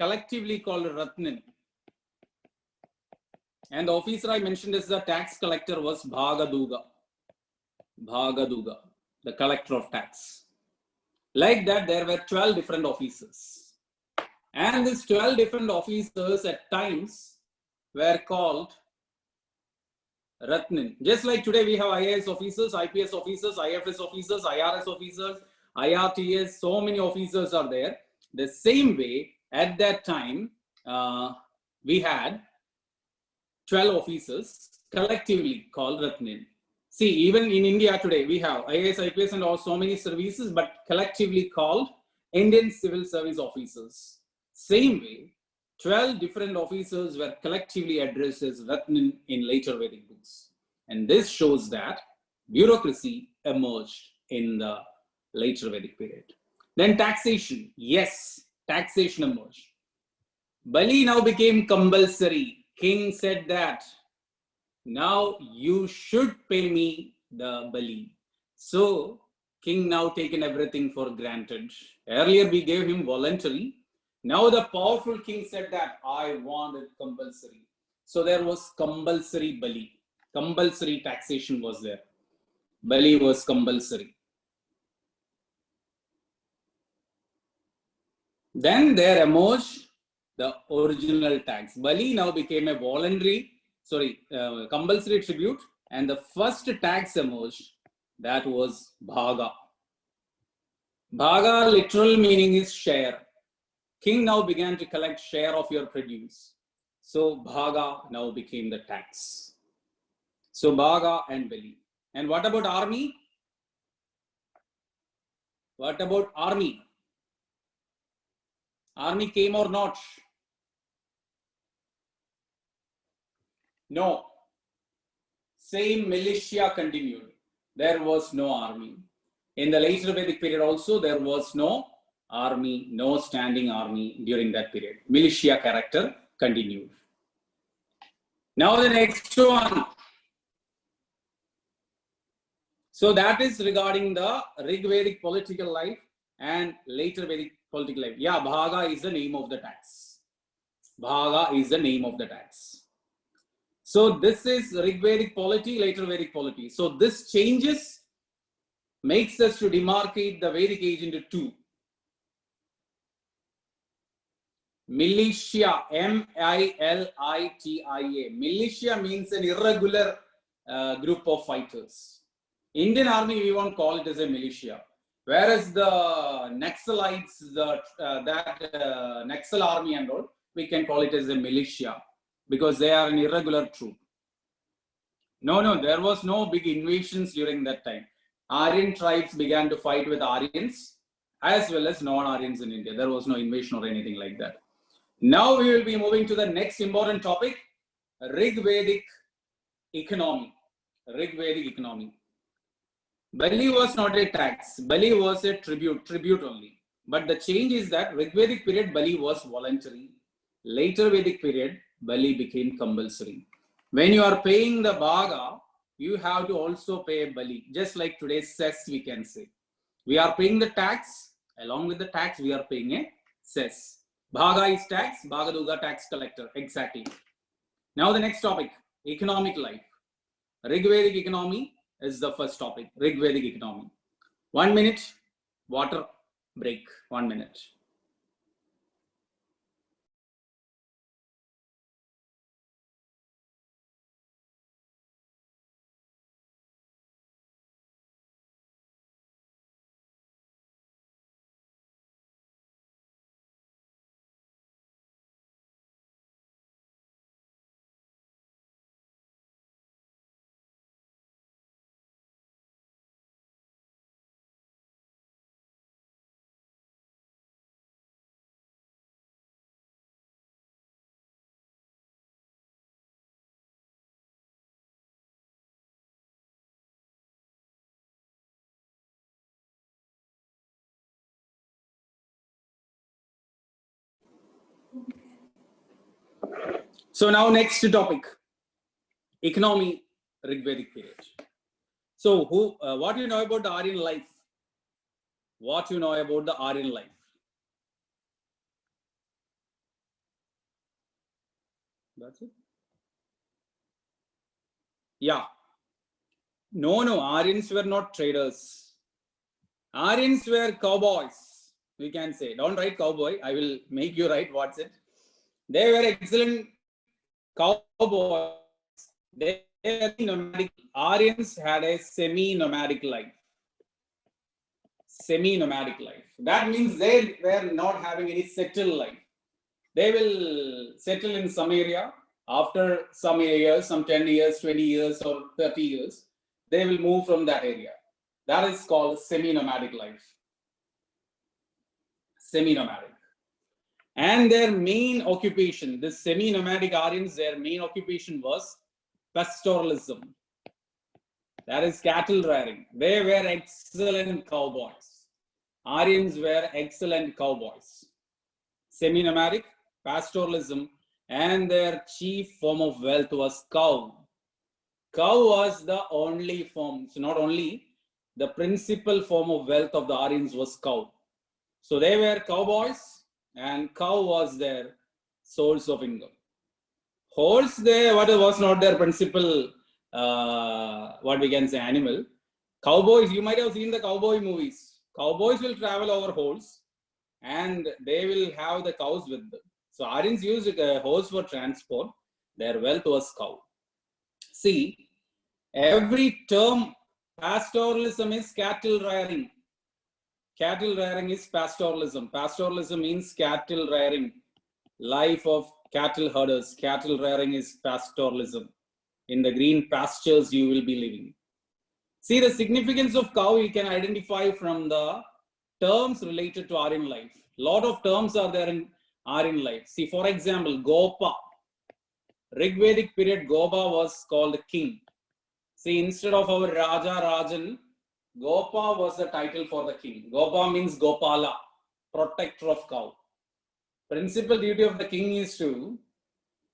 collectively called Ratnin. And the officer I mentioned as the tax collector was Bhagaduga. Bhagaduga, the collector of tax. Like that, there were 12 different officers. And these 12 different officers at times were called Ratnin. Just like today we have IAS officers, IPS officers, IFS officers, IRS officers, IRTS, so many officers are there. The same way, at that time, we had 12 officers collectively called Ratnin. See, even in India today, we have IAS, IPS and all so many services, but collectively called Indian Civil Service officers. Same way, 12 different officers were collectively addressed as Ratnin in later Vedic books. And this shows that bureaucracy emerged in the later Vedic period. Then taxation. Yes, taxation emerged. Bali now became compulsory. King said that now you should pay me the Bali. So king now taken everything for granted. Earlier we gave him voluntary. Now the powerful king said that I want it compulsory. So there was compulsory Bali. Compulsory taxation was there. Bali was compulsory. Then there emerged the original tax. Bali now became a compulsory tribute, and the first tax emerged, that was Bhaga. Bhaga literal meaning is share. King now began to collect share of your produce. So Bhaga now became the tax. So Bhaga and Bali. And what about army? What about army? Army came or not? No. Same militia continued. There was no army. In the later Vedic period also, there was no army, no standing army during that period. Militia character continued. Now the next one. So that is regarding the Rigvedic political life and later Vedic political life. Yeah, Bhaga is the name of the tax. Bhaga is the name of the tax. So this is Rigvedic polity, later Vedic polity. So this changes makes us to demarcate the Vedic age into two. Militia, M-I-L-I-T-I-A. Militia means an irregular group of fighters. Indian army, we won't call it as a militia. Whereas the Naxalites, Naxal army and all, we can call it as a militia because they are an irregular troop. No, there was no big invasions during that time. Aryan tribes began to fight with Aryans as well as non-Aryans in India. There was no invasion or anything like that. Now we will be moving to the next important topic, Rigvedic economy. Rigvedic economy. Bali was not a tax. Bali was a tribute only. But the change is that Rigvedic period, Bali was voluntary. Later Vedic period, Bali became compulsory. When you are paying the Bhaga, you have to also pay Bali. Just like today's cess, we can say. We are paying the tax. Along with the tax, we are paying a cess. Bhaga is tax, Bhagaduga tax collector. Exactly. Now the next topic, economic life. Rigvedic economy is the first topic, Rigvedic economy. 1 minute, water break, 1 minute. So now next topic, economy, Rigvedic period. So what do you know about the Aryan life? What you know about the Aryan life? That's it. Yeah. No, Aryans were not traders. Aryans were cowboys, we can say. Don't write cowboy. I will make you write what's it. They were excellent cowboys. They were nomadic. Aryans had a semi-nomadic life. Semi-nomadic life. That means they were not having any settled life. They will settle in some area. After some years, some 10 years, 20 years, or 30 years, they will move from that area. That is called semi-nomadic life. Semi-nomadic. And their main occupation, the semi-nomadic Aryans, their main occupation was pastoralism. That is cattle rearing. They were excellent cowboys. Aryans were excellent cowboys. Semi-nomadic, pastoralism, and their chief form of wealth was cow. Cow was the only form, so not only, the principal form of wealth of the Aryans was cow. So they were cowboys and cow was their source of income. Horse, what was not their principal, what we can say, animal. Cowboys, you might have seen the cowboy movies. Cowboys will travel over horse and they will have the cows with them. So Aryans used a horse for transport. Their wealth was cow. See, every term, pastoralism is cattle rearing. Cattle rearing is pastoralism. Pastoralism means cattle rearing. Life of cattle herders. Cattle rearing is pastoralism. In the green pastures you will be living. See, the significance of cow you can identify from the terms related to Aryan life. Lot of terms are there in Aryan life. See, for example, Gopa. Rigvedic period, Gopa was called king. See, instead of our Raja Rajan, Gopa was the title for the king. Gopa means Gopala, protector of cow. Principal duty of the king is to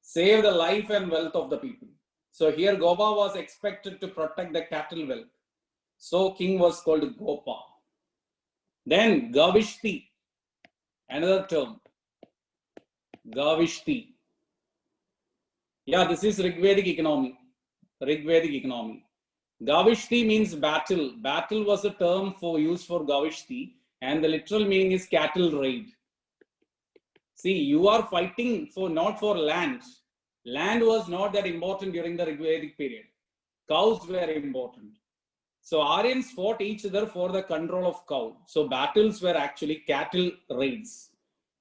save the life and wealth of the people. So here Gopa was expected to protect the cattle wealth. So king was called Gopa. Then Gavishti, another term. Gavishti. Yeah, this is Rigvedic economy. Rigvedic economy. Gavishti means battle. Battle was a term used for Gavishti, and the literal meaning is cattle raid. See, you are fighting not for land. Land was not that important during the Rigvedic period. Cows were important. So Aryans fought each other for the control of cow. So battles were actually cattle raids.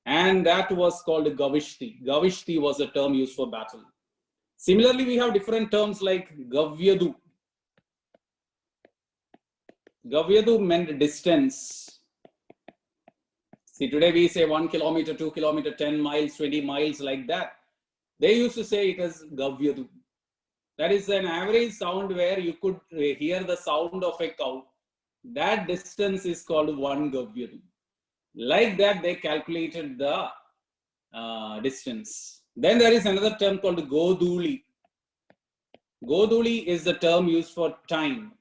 And that was called Gavishti. Gavishti was a term used for battle. Similarly, we have different terms like Gavyadu. Gavyadu meant distance. See, today we say 1 kilometer, 2 kilometer, 10 miles, 20 miles, like that. They used to say it as Gavyadu. That is an average sound where you could hear the sound of a cow. That distance is called 1 Gavyadu. Like that, they calculated the distance. Then there is another term called Goduli. Goduli is the term used for time.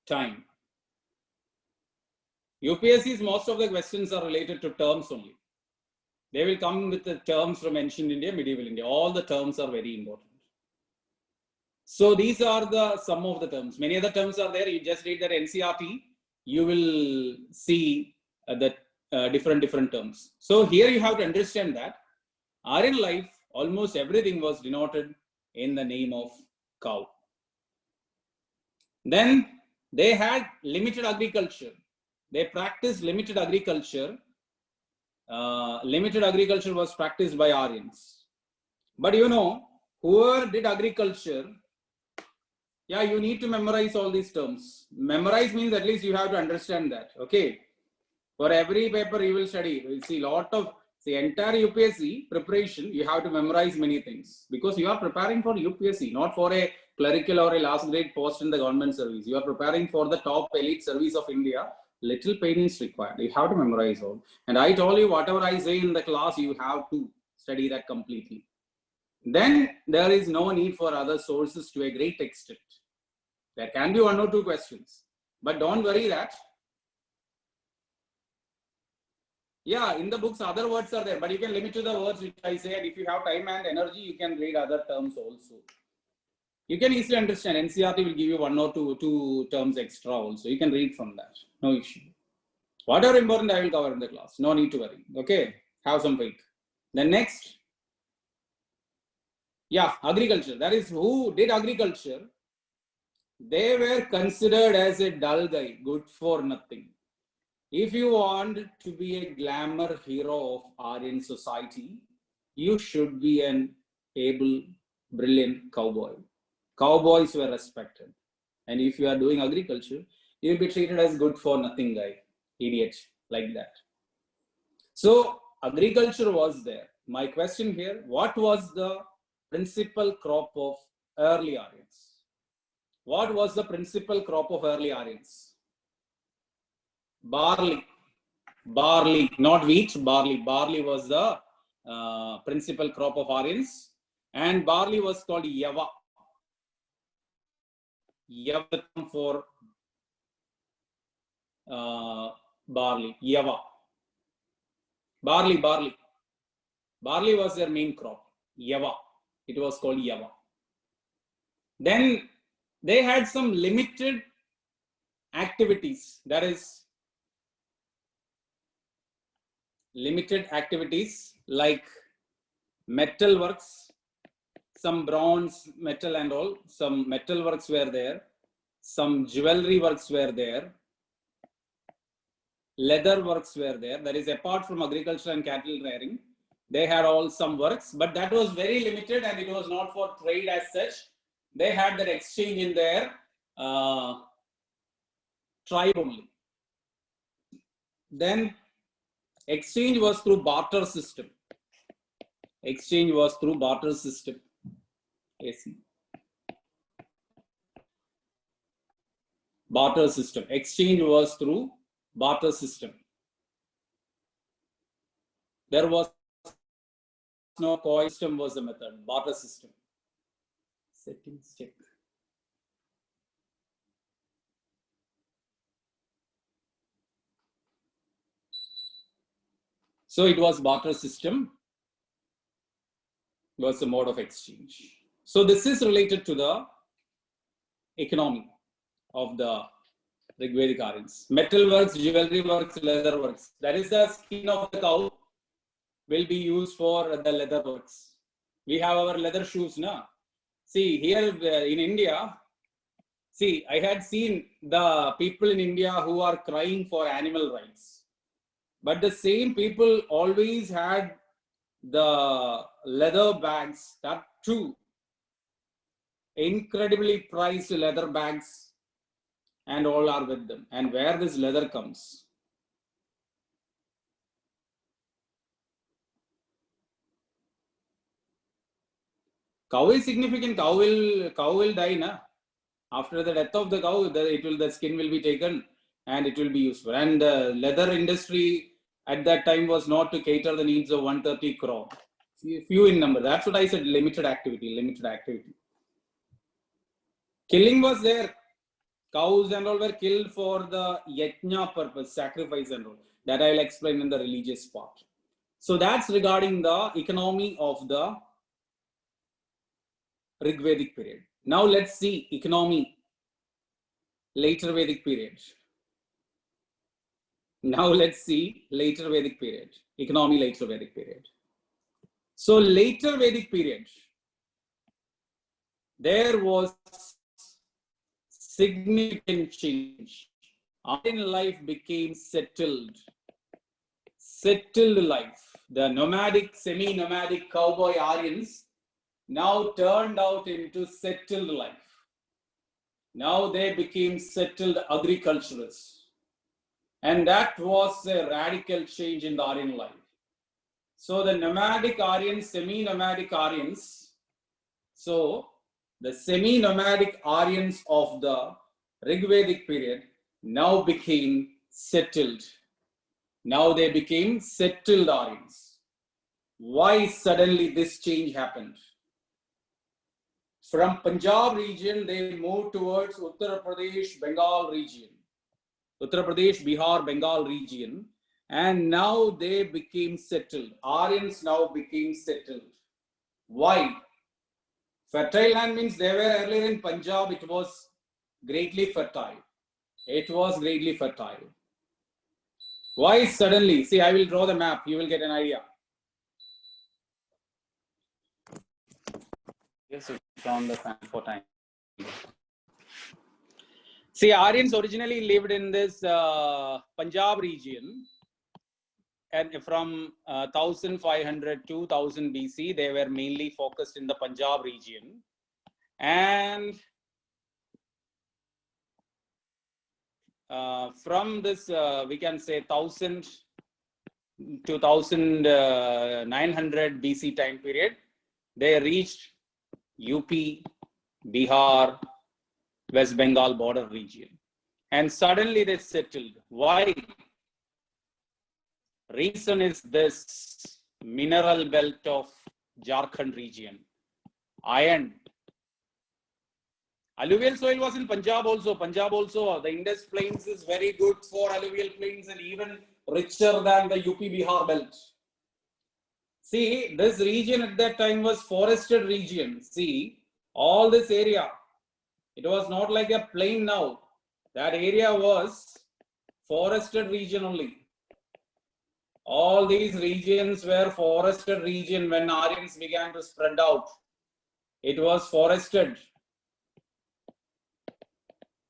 Time. UPSC's most of the questions are related to terms only. They will come with the terms from ancient India, medieval India. All the terms are very important. So these are some of the terms. Many other terms are there. You just read that NCRT. You will see the different terms. So here you have to understand that Aryan life, almost everything was denoted in the name of cow. Then they had limited agriculture. They practiced limited agriculture. Limited agriculture was practiced by Aryans. But you know, whoever did agriculture, yeah, you need to memorize all these terms. Memorize means at least you have to understand that. Okay. For every paper you will study. You will see the entire UPSC preparation, you have to memorize many things because you are preparing for UPSC, not for a clerical or a last grade post in the government service. You are preparing for the top elite service of India. Little pain is required. You have to memorize all. And I told you, whatever I say in the class, you have to study that completely. Then there is no need for other sources to a great extent. There can be 1 or 2 questions, but don't worry that. Yeah, in the books, other words are there, but you can limit to the words which I say. And if you have time and energy, you can read other terms also. You can easily understand. NCRT will give you 1 or 2 terms extra also. You can read from that. No issue. Whatever important, I will cover in the class. No need to worry. Okay. Have some faith. Then next. Yeah, agriculture. That is who did agriculture. They were considered as a dull guy, good for nothing. If you want to be a glamour hero of Aryan society, you should be an able, brilliant cowboy. Cowboys were respected. And if you are doing agriculture, you will be treated as good for nothing guy, idiot, like that. So agriculture was there. My question here, what was the principal crop of early Aryans? What was the principal crop of early Aryans? Barley. Barley, not wheat, barley. Barley was the principal crop of Aryans. And barley was called Yava. Yava for barley. Yava. Barley. Barley was their main crop. Yava. It was called Yava. Then they had some limited activities. That is, limited activities like metal works, some bronze, metal and all, some metal works were there, some jewelry works were there, leather works were there. That is, apart from agriculture and cattle rearing, they had all some works, but that was very limited and it was not for trade as such. They had that exchange in their tribe only. Then exchange was through barter system. Exchange was through barter system. Yes. Barter system. Exchange was through barter system. There was no coin system was the method. Barter system. Settings check. So it was barter system. was the mode of exchange. So this is related to the economy of the Rigvedic Aryans. Metal works, jewelry works, leather works. That is the skin of the cow will be used for the leather works. We have our leather shoes now. See, here in India, see, I had seen the people in India who are crying for animal rights. But the same people always had the leather bags, that too, incredibly priced leather bags, and all are with them. And where this leather comes? Cow is significant. Cow will die, na? After the death of the cow, the skin will be taken and it will be useful. And the leather industry at that time was not to cater the needs of 130 crore. Few in number. That's what I said. Limited activity. Killing was there. Cows and all were killed for the yajna purpose, sacrifice and all. That I will explain in the religious part. So that's regarding the economy of the Rigvedic period. Now let's see economy later Vedic period. Now let's see later Vedic period. Economy later Vedic period. So later Vedic period, there was significant change. Aryan life became settled life. The nomadic, semi-nomadic cowboy Aryans now turned out into settled life. Now they became settled agriculturists. And that was a radical change in the Aryan life. So the nomadic Aryans, semi-nomadic Aryans, so the semi-nomadic Aryans of the Rigvedic period now became settled. Now they became settled Aryans. Why suddenly this change happened? From Punjab region, they moved towards Uttar Pradesh, Bengal region. Uttar Pradesh, Bihar, Bengal region. And now they became settled. Aryans now became settled. Why? Fertile land means they were earlier in Punjab, it was greatly fertile. It was greatly fertile. Why suddenly? See, I will draw the map, you will get an idea. Yes, on the fan for time. See, Aryans originally lived in this Punjab region, and from 1500 to 1000 BC, they were mainly focused in the Punjab region. And from this, we can say 1000 to 1900 BC time period, they reached UP, Bihar, West Bengal border region. And suddenly they settled. Why? Reason is this mineral belt of Jharkhand region. Iron. Alluvial soil was in Punjab also. The Indus Plains is very good for alluvial plains and even richer than the UP Bihar belt. See, this region at that time was forested region. See, all this area, it was not like a plain now. That area was forested region only. All these regions were forested region when Aryans began to spread out. It was forested.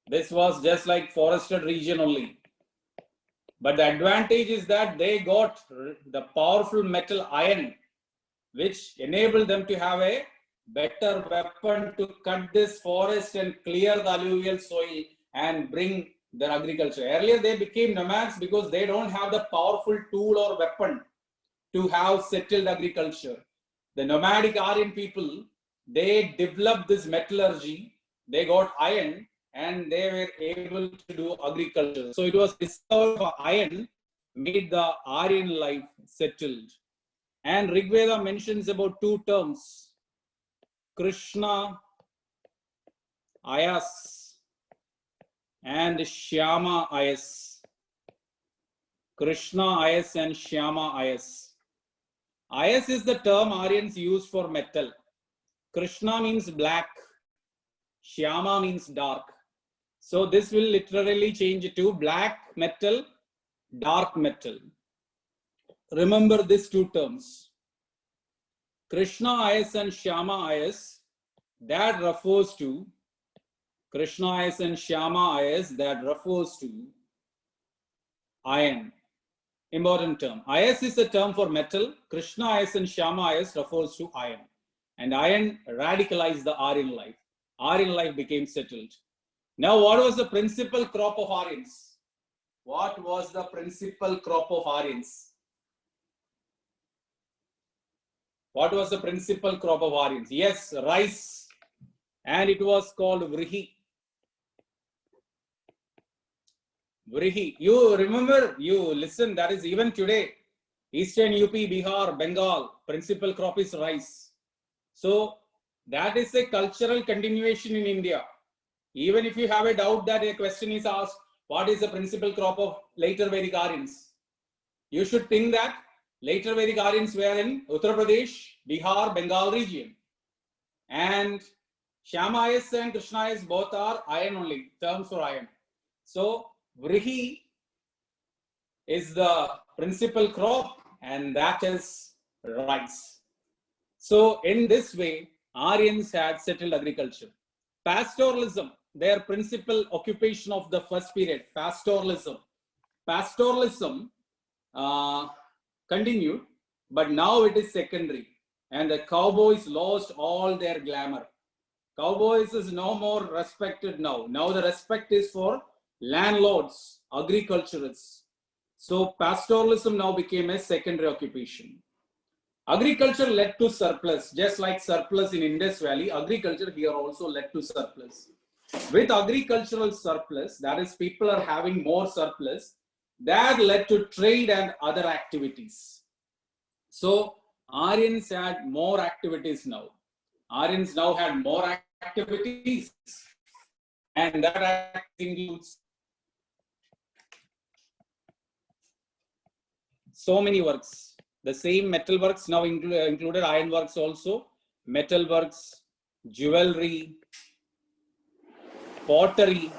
This was just like forested region only. But the advantage is that they got the powerful metal iron, which enabled them to have a better weapon to cut this forest and clear the alluvial soil and bring their agriculture. Earlier, they became nomads because they don't have the powerful tool or weapon to have settled agriculture. The nomadic Aryan people, they developed this metallurgy, they got iron, and they were able to do agriculture. So it was discovered of iron made the Aryan life settled. And Rigveda mentions about two terms, Krishna Ayas and Shyama Ayas. Krishna Ayas and Shyama Ayas. Is is the term Aryans use for metal. Krishna means black. Shyama means dark. So this will literally change to black metal, dark metal. Remember these two terms. Krishna is and Shyama is, that refers to Krishna is and Shyama is, that refers to iron. Important term. Is is a term for metal. Krishna is and Shyama is refers to iron. And iron radicalized the Aryan life. Aryan life became settled. Now, what was the principal crop of Aryans? What was the principal crop of Aryans? What was the principal crop of Aryans? Yes, rice. And it was called Vrihi. Vrihi. You remember, you listen, that is even today. Eastern UP, Bihar, Bengal, principal crop is rice. So that is a cultural continuation in India. Even if you have a doubt that a question is asked, what is the principal crop of later Vedic Aryans? You should think that later Vedic Aryans were in Uttar Pradesh, Bihar, Bengal region. And Shyama and Krishna both are iron only, terms for iron. So Vrihi is the principal crop and that is rice. So in this way, Aryans had settled agriculture. Pastoralism, their principal occupation of the first period, pastoralism. Pastoralism continued, but now it is secondary. And the cowboys lost all their glamour. Cowboys is no more respected now. Now the respect is for landlords, agriculturists. So pastoralism now became a secondary occupation. Agriculture led to surplus, just like surplus in Indus Valley, agriculture here also led to surplus. With agricultural surplus, that is people are having more surplus, that led to trade and other activities. So Aryans had more activities now. Aryans now had more activities and that includes so many works. The same metal works now included iron works also, metal works, jewelry, pottery,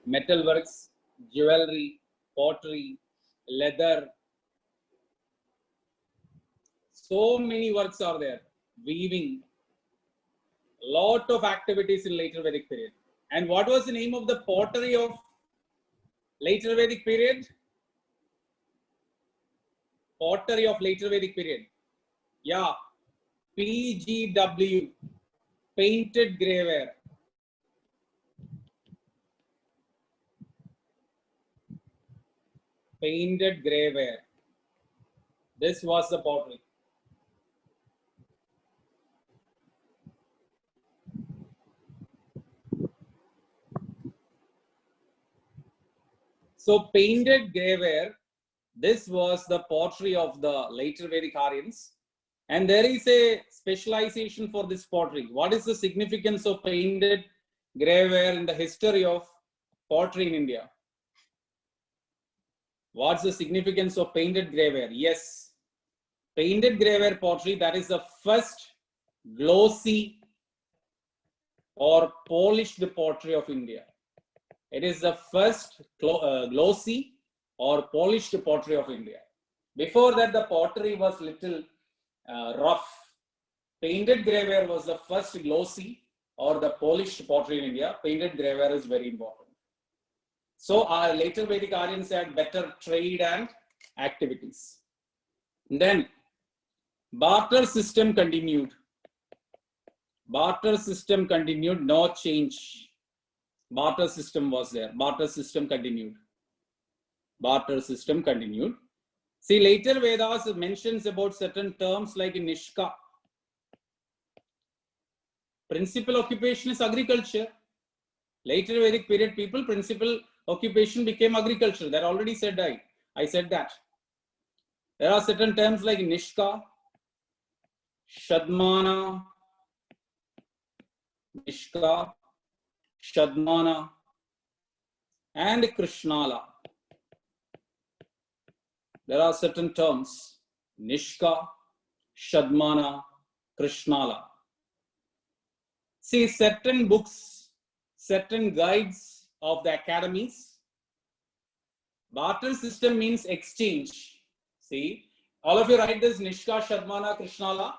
metal works, jewelry, pottery, leather. So many works are there. Weaving, lot of activities in later Vedic period. And what was the name of the pottery of later Vedic period? Pottery of later Vedic period. Yeah, PGW, painted graveware. Painted graveware. This was the pottery. So painted graveware, this was the pottery of the later Vedic Aryans. And there is a specialization for this pottery. What is the significance of painted graveware in the history of pottery in India? What's the significance of painted graveware? Yes, painted graveware pottery, that is the first glossy or polished pottery of India. It is the first glossy or polished pottery of India. Before that, the pottery was little rough. Painted graveware was the first glossy or the polished pottery in India. Painted graveware is very important. So our later Vedic Aryans had better trade and activities. Then barter system continued. Barter system continued, no change. Barter system was there. Barter system continued. Barter system continued. See, later Vedas mentions about certain terms like Nishka. Principal occupation is agriculture. Later Vedic period people, principal occupation became agriculture. That already said I said that. There are certain terms like Nishka, Shadmana, Nishka, Shadmana, and Krishnala. there are certain terms, Nishka, Shadmana, Krishnala. See, certain books, certain guides of the academies, barter system means exchange. See, all of you write this Nishka, Shadmana, Krishnala.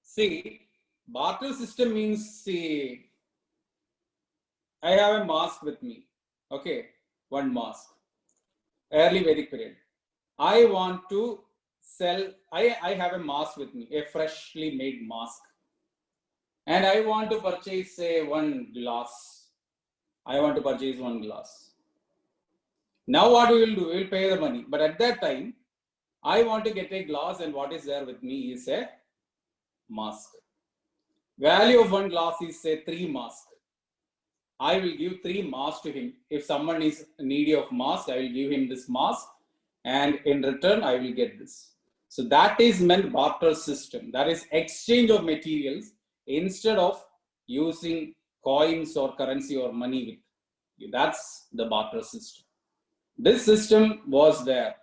See, barter system means, see, I have a mask with me. Okay, one mask. Early Vedic period. I want to sell, I have a mask with me, a freshly made mask. And I want to purchase, say, one glass. I want to purchase one glass. Now what we will do, we will pay the money. But at that time, I want to get a glass, and what is there with me is a mask. Value of one glass is, say, 3 masks. I will give 3 masks to him. If someone is needy of mask, I will give him this mask, and in return, I will get this. So that is meant barter system. That is exchange of materials instead of using coins or currency or money with you. That's the barter system. This system was there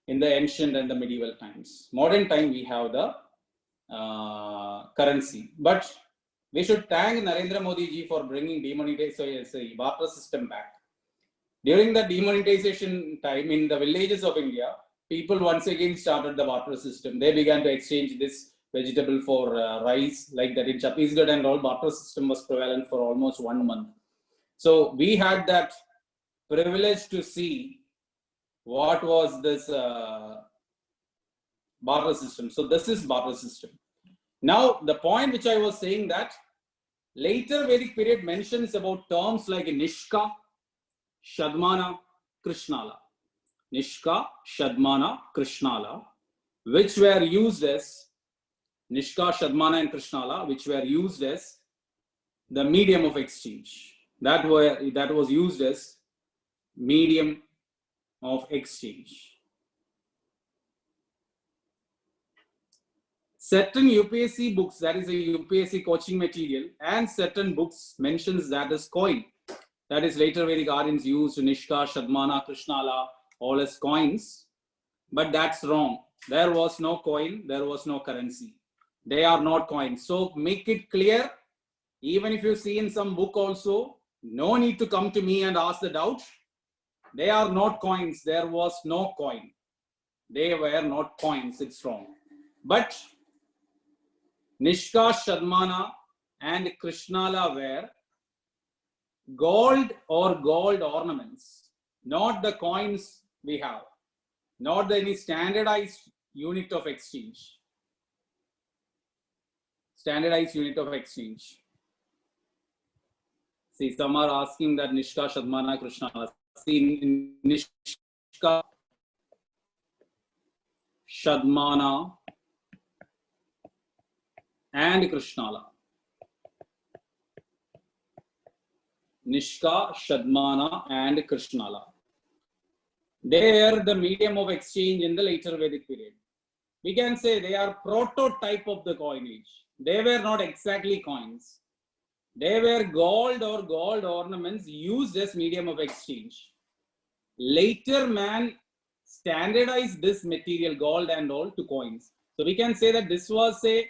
in the ancient and the medieval times. Modern time, we have the currency. But we should thank Narendra Modi ji for bringing demonetization, barter system back. During the demonetization time in the villages of India, people once again started the barter system. They began to exchange this vegetable for rice, like that in Chhattisgarh and all. Barter system was prevalent for almost 1 month. So we had that privilege to see what was this barter system. So this is barter system. Now the point which I was saying, that later Vedic period mentions about terms like Nishka, Shadmana, Krishnala. Nishka, Shadmana, Krishnala, which were used as Nishka, Shadmana and Krishnala, which were used as the medium of exchange. That was used as medium of exchange. Certain UPSC books, that is a UPSC coaching material, and certain books mentions that as coin. That is later Vedic Aryans used Nishka, Shadmana, Krishnala, all as coins. But that's wrong. There was no coin, there was no currency. They are not coins. So make it clear, even if you see in some book also, no need to come to me and ask the doubt. They are not coins. There was no coin. They were not coins. It's wrong. But Nishka, Shadmana and Krishnala were gold or gold ornaments, not the coins we have, not any standardized unit of exchange. Standardized unit of exchange. See, some are asking that Nishka, Shadmana, Krishnala. See, in Nishka, Shadmana and Krishnala. Nishka, Shadmana and Krishnala. They are the medium of exchange in the later Vedic period. We can say they are prototype of the coinage. They were not exactly coins. They were gold or gold ornaments used as medium of exchange. Later man standardized this material, gold and all, to coins. So we can say that this was a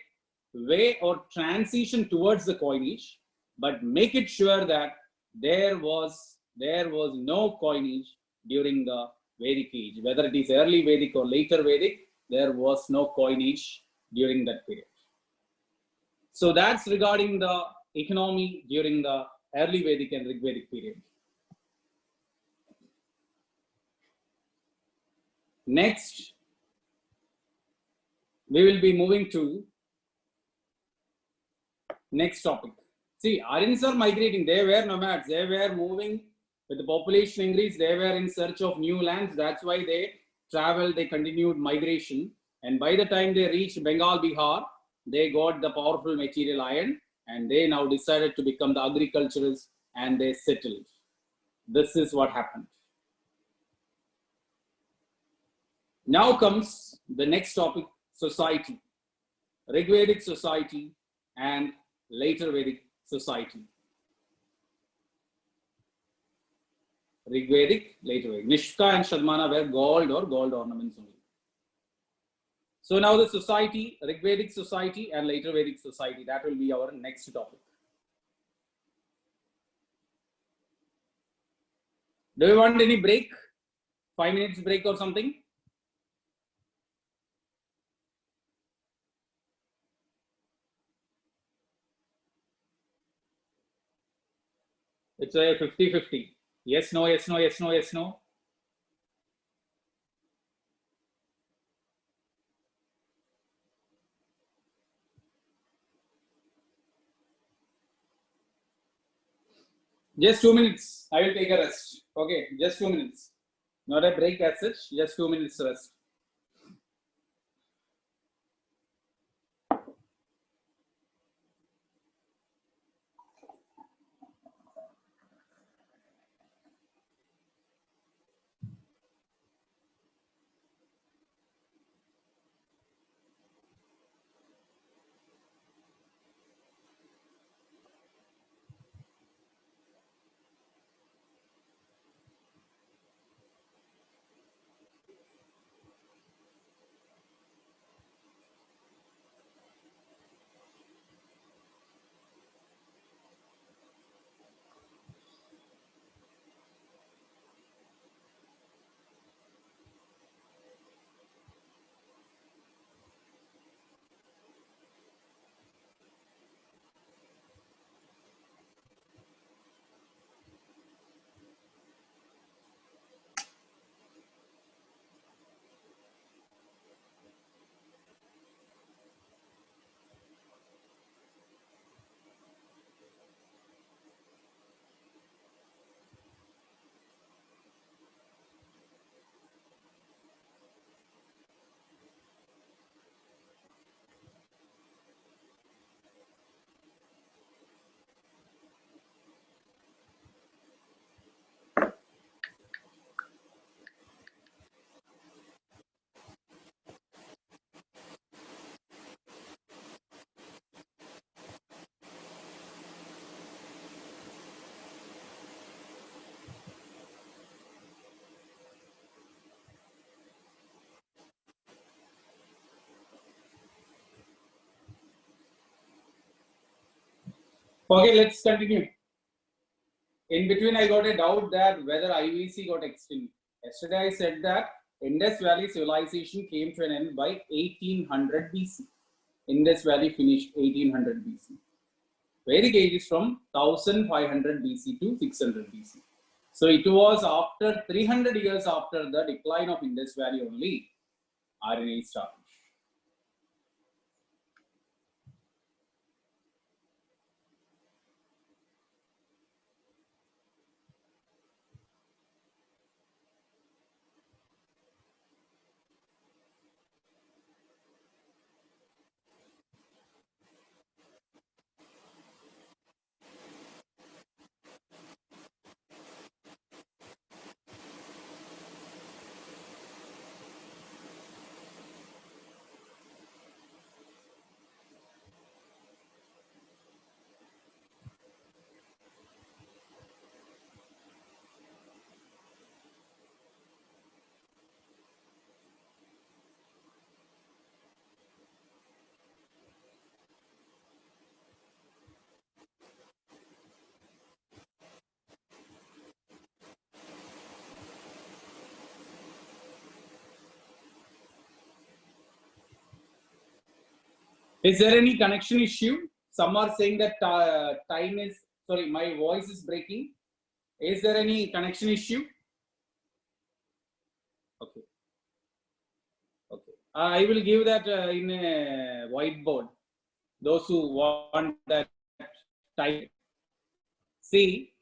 way or transition towards the coinage, but make it sure that there was no coinage during the Vedic age. Whether it is early Vedic or later Vedic, there was no coinage during that period. So that's regarding the economy during the early Vedic and Rig Vedic period. Next, we will be moving to next topic. See, Aryans are migrating. They were nomads. They were moving with the population increase. They were in search of new lands. That's why they traveled. They continued migration. And by the time they reached Bengal, Bihar, they got the powerful material iron, and they now decided to become the agriculturists, and they settled. This is what happened. Now comes the next topic, society. Rigvedic society and later Vedic society. Rigvedic, later Vedic. Nishka and Shadmana were gold or gold ornaments only. So now the society, Rigvedic society and later Vedic society, that will be our next topic. Do you want any break? 5 minutes break or something? It's a 50-50. Yes, no, yes, no, yes, no, yes, no. Just 2 minutes. I will take a rest. Okay, just 2 minutes. Not a break as such, just 2 minutes rest. Okay, let's continue. In between, I got a doubt that whether IVC got extinct. Yesterday, I said that Indus Valley civilization came to an end by 1800 BC. Indus Valley finished 1800 BC. Vedic age is from 1500 BC to 600 BC. So it was after 300 years after the decline of Indus Valley only, Aryan age started. Is there any connection issue? Some are saying that time is, sorry, my voice is breaking. Is there any connection issue? Okay. Okay. I will give that in a whiteboard. Those who want that time. See,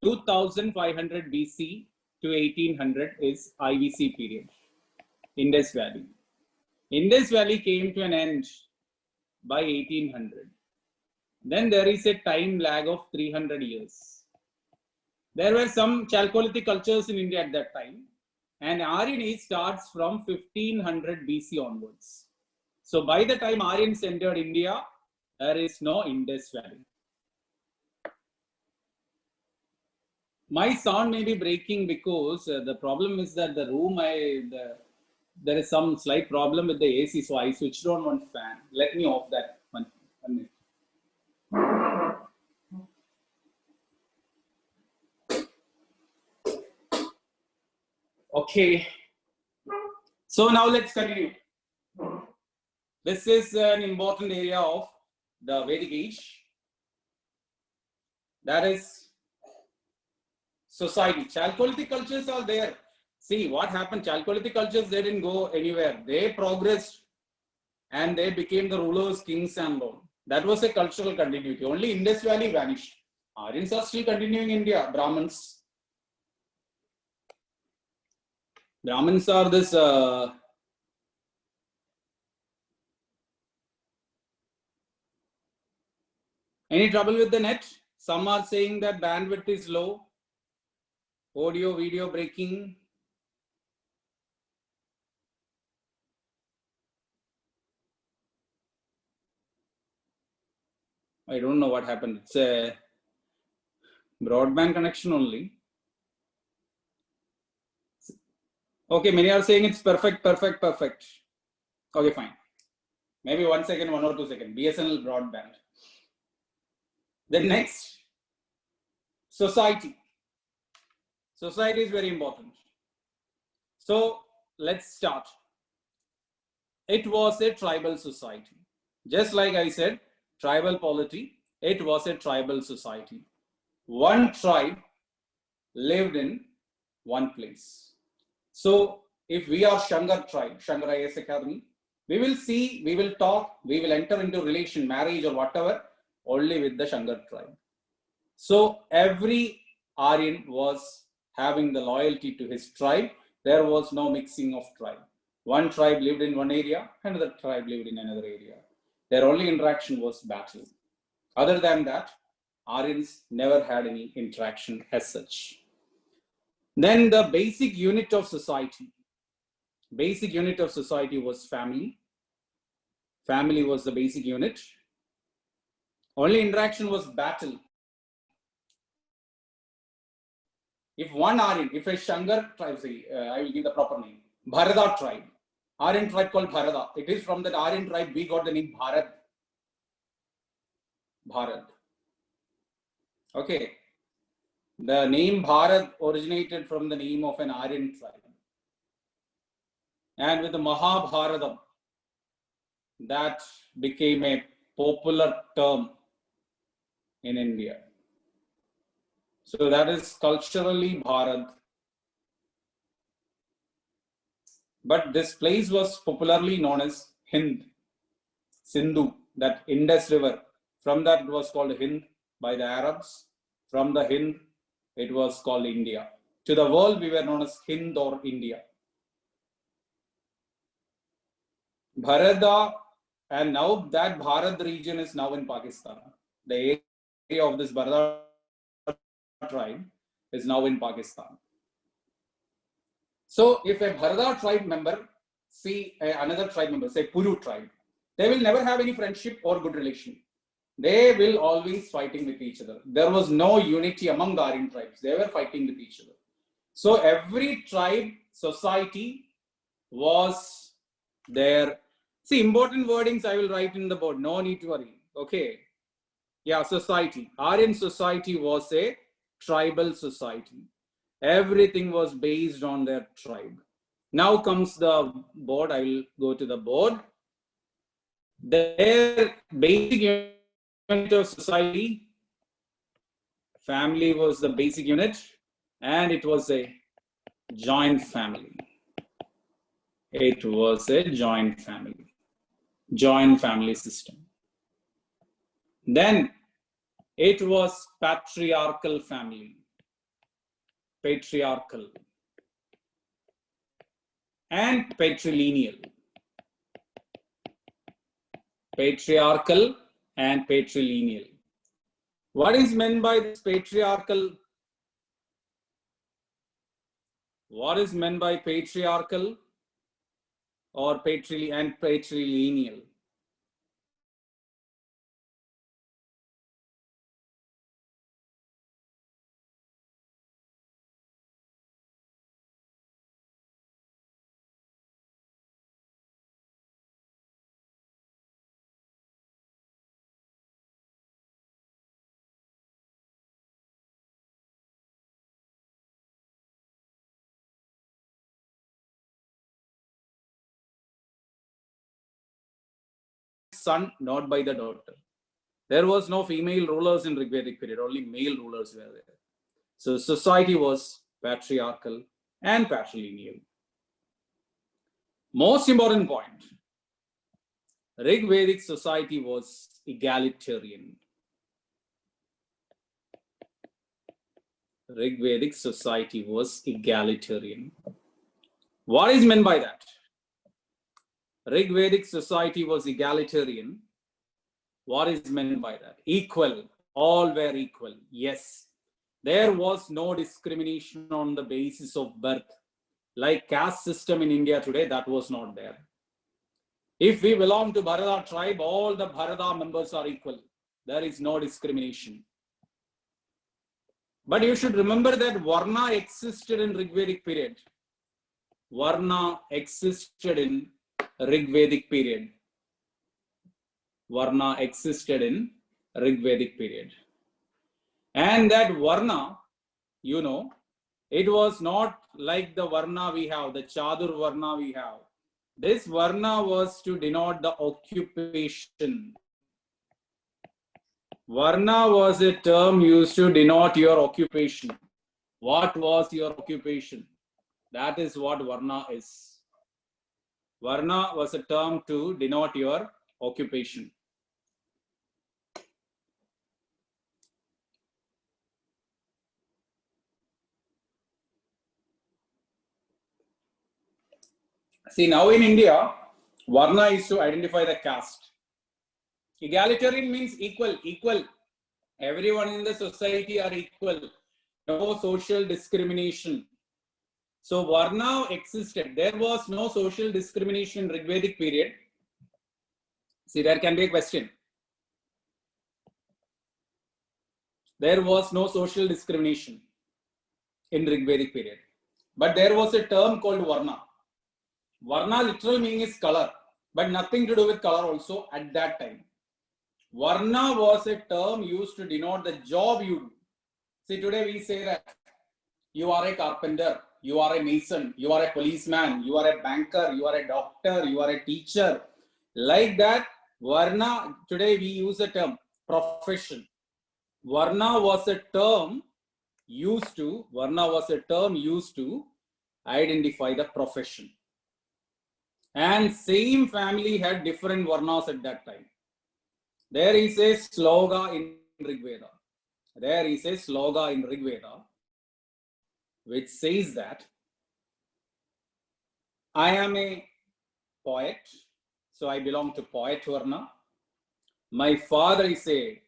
2500 BC to 1800 is IVC period. Indus Valley. Indus Valley came to an end by 1800. Then there is a time lag of 300 years. There were some Chalcolithic cultures in India at that time, and Aryan age starts from 1500 BC onwards. So by the time Aryans entered India, there is no Indus Valley. My sound may be breaking because the problem is that the room there is some slight problem with the AC, so I switched on one fan. Let me off that one minute. Okay, so now let's continue. This is an important area of the Vedic age. That is society. Chalcolithic cultures are there. See what happened. Chalcolithic cultures, they didn't go anywhere. They progressed and they became the rulers, kings, and all. That was a cultural continuity. Only Indus Valley vanished. Aryans are still continuing in India. Brahmins. Brahmins are this. Any trouble with the net? Some are saying that bandwidth is low. Audio, video breaking. I don't know what happened. It's a broadband connection only. Okay, many are saying it's perfect. Okay, fine. Maybe 1 second, 1 or 2 seconds. BSNL broadband. Then next, society. Society is very important. So let's start. It was a tribal society. Just like I said, tribal polity, it was a tribal society. One tribe lived in one place. So if we are Shangar tribe, Shangar IS Academy, we will see, we will talk, we will enter into relation, marriage or whatever, only with the Shangar tribe. So every Aryan was having the loyalty to his tribe. There was no mixing of tribe. One tribe lived in one area, another tribe lived in another area. Their only interaction was battle. Other than that, Aryans never had any interaction as such. Then the basic unit of society. Basic unit of society was family. Family was the basic unit. Only interaction was battle. If one Aryan, if a Shangar tribe, say, I will give the proper name, Bharata tribe, Aryan tribe called Bharata. It is from that Aryan tribe we got the name Bharat. Bharat. Okay. The name Bharat originated from the name of an Aryan tribe. And with the Mahabharatam, that became a popular term in India. So that is culturally Bharat. But this place was popularly known as Hind, Sindhu, that Indus River. From that it was called Hind by the Arabs. From the Hind, it was called India. To the world, we were known as Hind or India. Bharata, and now that Bharat region is now in Pakistan. The area of this Bharata tribe is now in Pakistan. So if a Bharata tribe member see another tribe member, say Puru tribe, they will never have any friendship or good relation. They will always fighting with each other. There was no unity among the Aryan tribes. They were fighting with each other. So every tribe society was there. See, important wordings I will write in the board. No need to worry. Okay. Yeah, society. Aryan society was a tribal society. Everything was based on their tribe. Now comes the board. I will go to the board. Their basic unit of society, family was the basic unit, and it was a joint family. It was a joint family system. Then it was patriarchal family, patriarchal and patrilineal. Patriarchal and patrilineal. What is meant by this patriarchal? What is meant by patriarchal or patrilineal? son, not by the daughter. There was no female rulers in Rigvedic period, only male rulers were there. So society was patriarchal and patrilineal. Most important point, Rigvedic society was egalitarian. Rigvedic society was egalitarian. What is meant by that? Rigvedic society was egalitarian. What is meant by that? Equal. All were equal. Yes. There was no discrimination on the basis of birth. Like caste system in India today, that was not there. If we belong to Bharata tribe, all the Bharata members are equal. There is no discrimination. But you should remember that Varna existed in Rigvedic period. Varna existed in Rigvedic period. Varna existed in Rigvedic period. And that Varna, you know, it was not like the Varna we have, the Chadur Varna we have. This Varna was to denote the occupation. Varna was a term used to denote your occupation. What was your occupation? That is what Varna is. Varna was a term to denote your occupation. See, now in India, Varna is to identify the caste. Egalitarian means equal, equal. Everyone in the society are equal. No social discrimination. So Varna existed. There was no social discrimination in Rigvedic period. See, there can be a question. There was no social discrimination in Rigvedic period. But there was a term called Varna. Varna literal meaning is color, but nothing to do with color also at that time. Varna was a term used to denote the job you do. See, today we say that you are a carpenter, you are a mason, you are a policeman, you are a banker, you are a doctor, you are a teacher. Like that, Varna, today we use the term profession. Varna was a term used to identify the profession. And same family had different Varnas at that time. There is a sloga in Rigveda. There is a sloga in Rigveda which says that I am a poet, so I belong to poet Varna. My father is a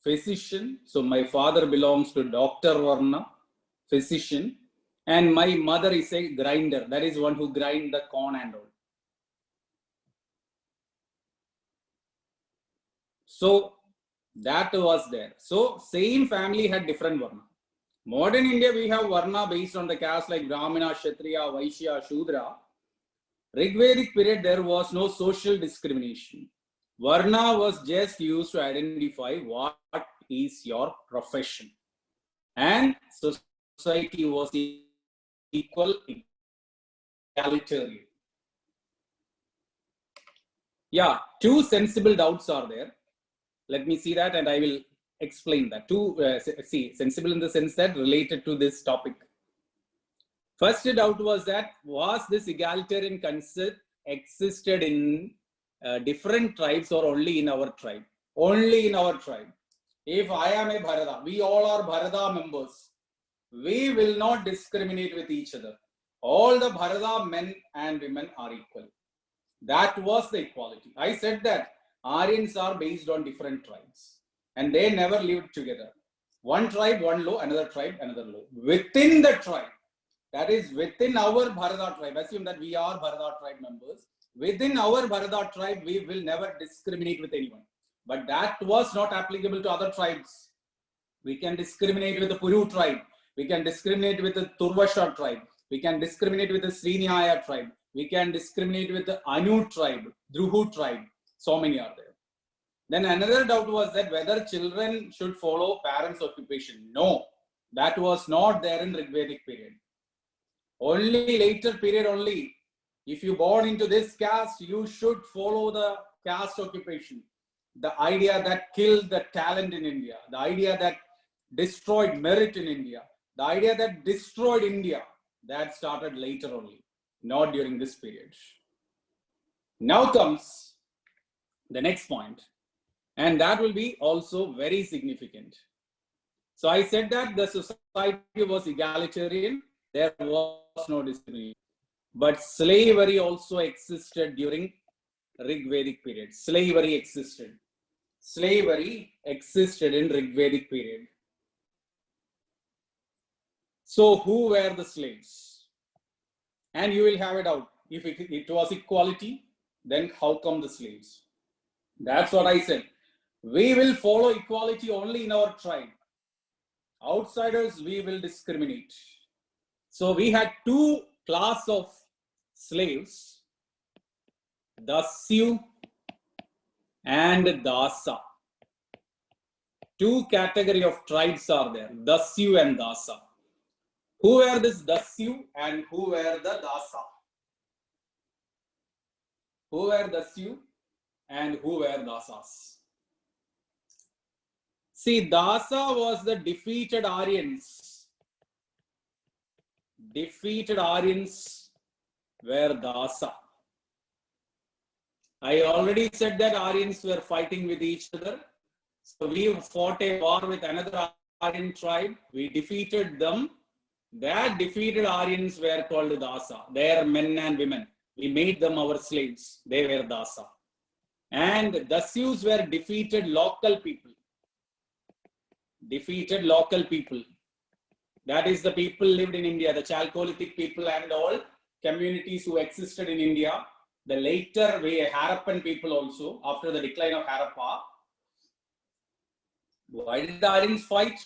physician, so my father belongs to Doctor Varna, physician. And my mother is a grinder, that is one who grind the corn and all. So that was there. So same family had different Varna. Modern India, we have Varna based on the caste like Brahmana, Kshatriya, Vaishya, Shudra. Rigvedic period, there was no social discrimination. Varna was just used to identify what is your profession. And society was equal, egalitarian. Yeah, two sensible doubts are there. Let me see that and I will explain that. Sensible in the sense that related to this topic. First doubt was that, was this egalitarian concept existed in different tribes or only in our tribe? Only in our tribe. If I am a Bharata, we all are Bharata members. We will not discriminate with each other. All the Bharata men and women are equal. That was the equality. I said that Aryans are based on different tribes and they never lived together. One tribe, one law, another tribe, another law. Within the tribe, that is within our Bharata tribe, assume that we are Bharata tribe members. Within our Bharata tribe, we will never discriminate with anyone. But that was not applicable to other tribes. We can discriminate with the Puru tribe. We can discriminate with the Turvasha tribe. We can discriminate with the Srinyaya tribe. We can discriminate with the Anu tribe, Druhu tribe. So many are there. Then another doubt was that whether children should follow parents' occupation. No, that was not there in Rigvedic period. Only later period only. If you born into this caste, you should follow the caste occupation, the idea that killed the talent in India, the idea that destroyed merit in India, the idea that destroyed India, that started later only, not during this period. Now comes the next point, and that will be also very significant. So I said that the society was egalitarian, there was no discrimination. But slavery also existed during Rigvedic period. Slavery existed. Slavery existed in Rigvedic period. So who were the slaves? And you will have it out. If it was equality, then how come the slaves? That's what I said. We will follow equality only in our tribe. Outsiders, we will discriminate. So we had two class of slaves, Dasyu and Dasa. Two category of tribes are there, Dasyu and Dasa. Who were this Dasyu and who were the Dasa? Who were Dasyu and who were Dasas? See, Dasa was the defeated Aryans. Defeated Aryans were Dasa. I already said that Aryans were fighting with each other. So we fought a war with another Aryan tribe. We defeated them. That defeated Aryans were called Dasa. They are men and women. We made them our slaves. They were Dasa. And Dasyus were defeated local people. Defeated local people. That is the people lived in India, the Chalcolithic people and all communities who existed in India. The later Harappan people also, after the decline of Harappa. Why did the Aryans fight?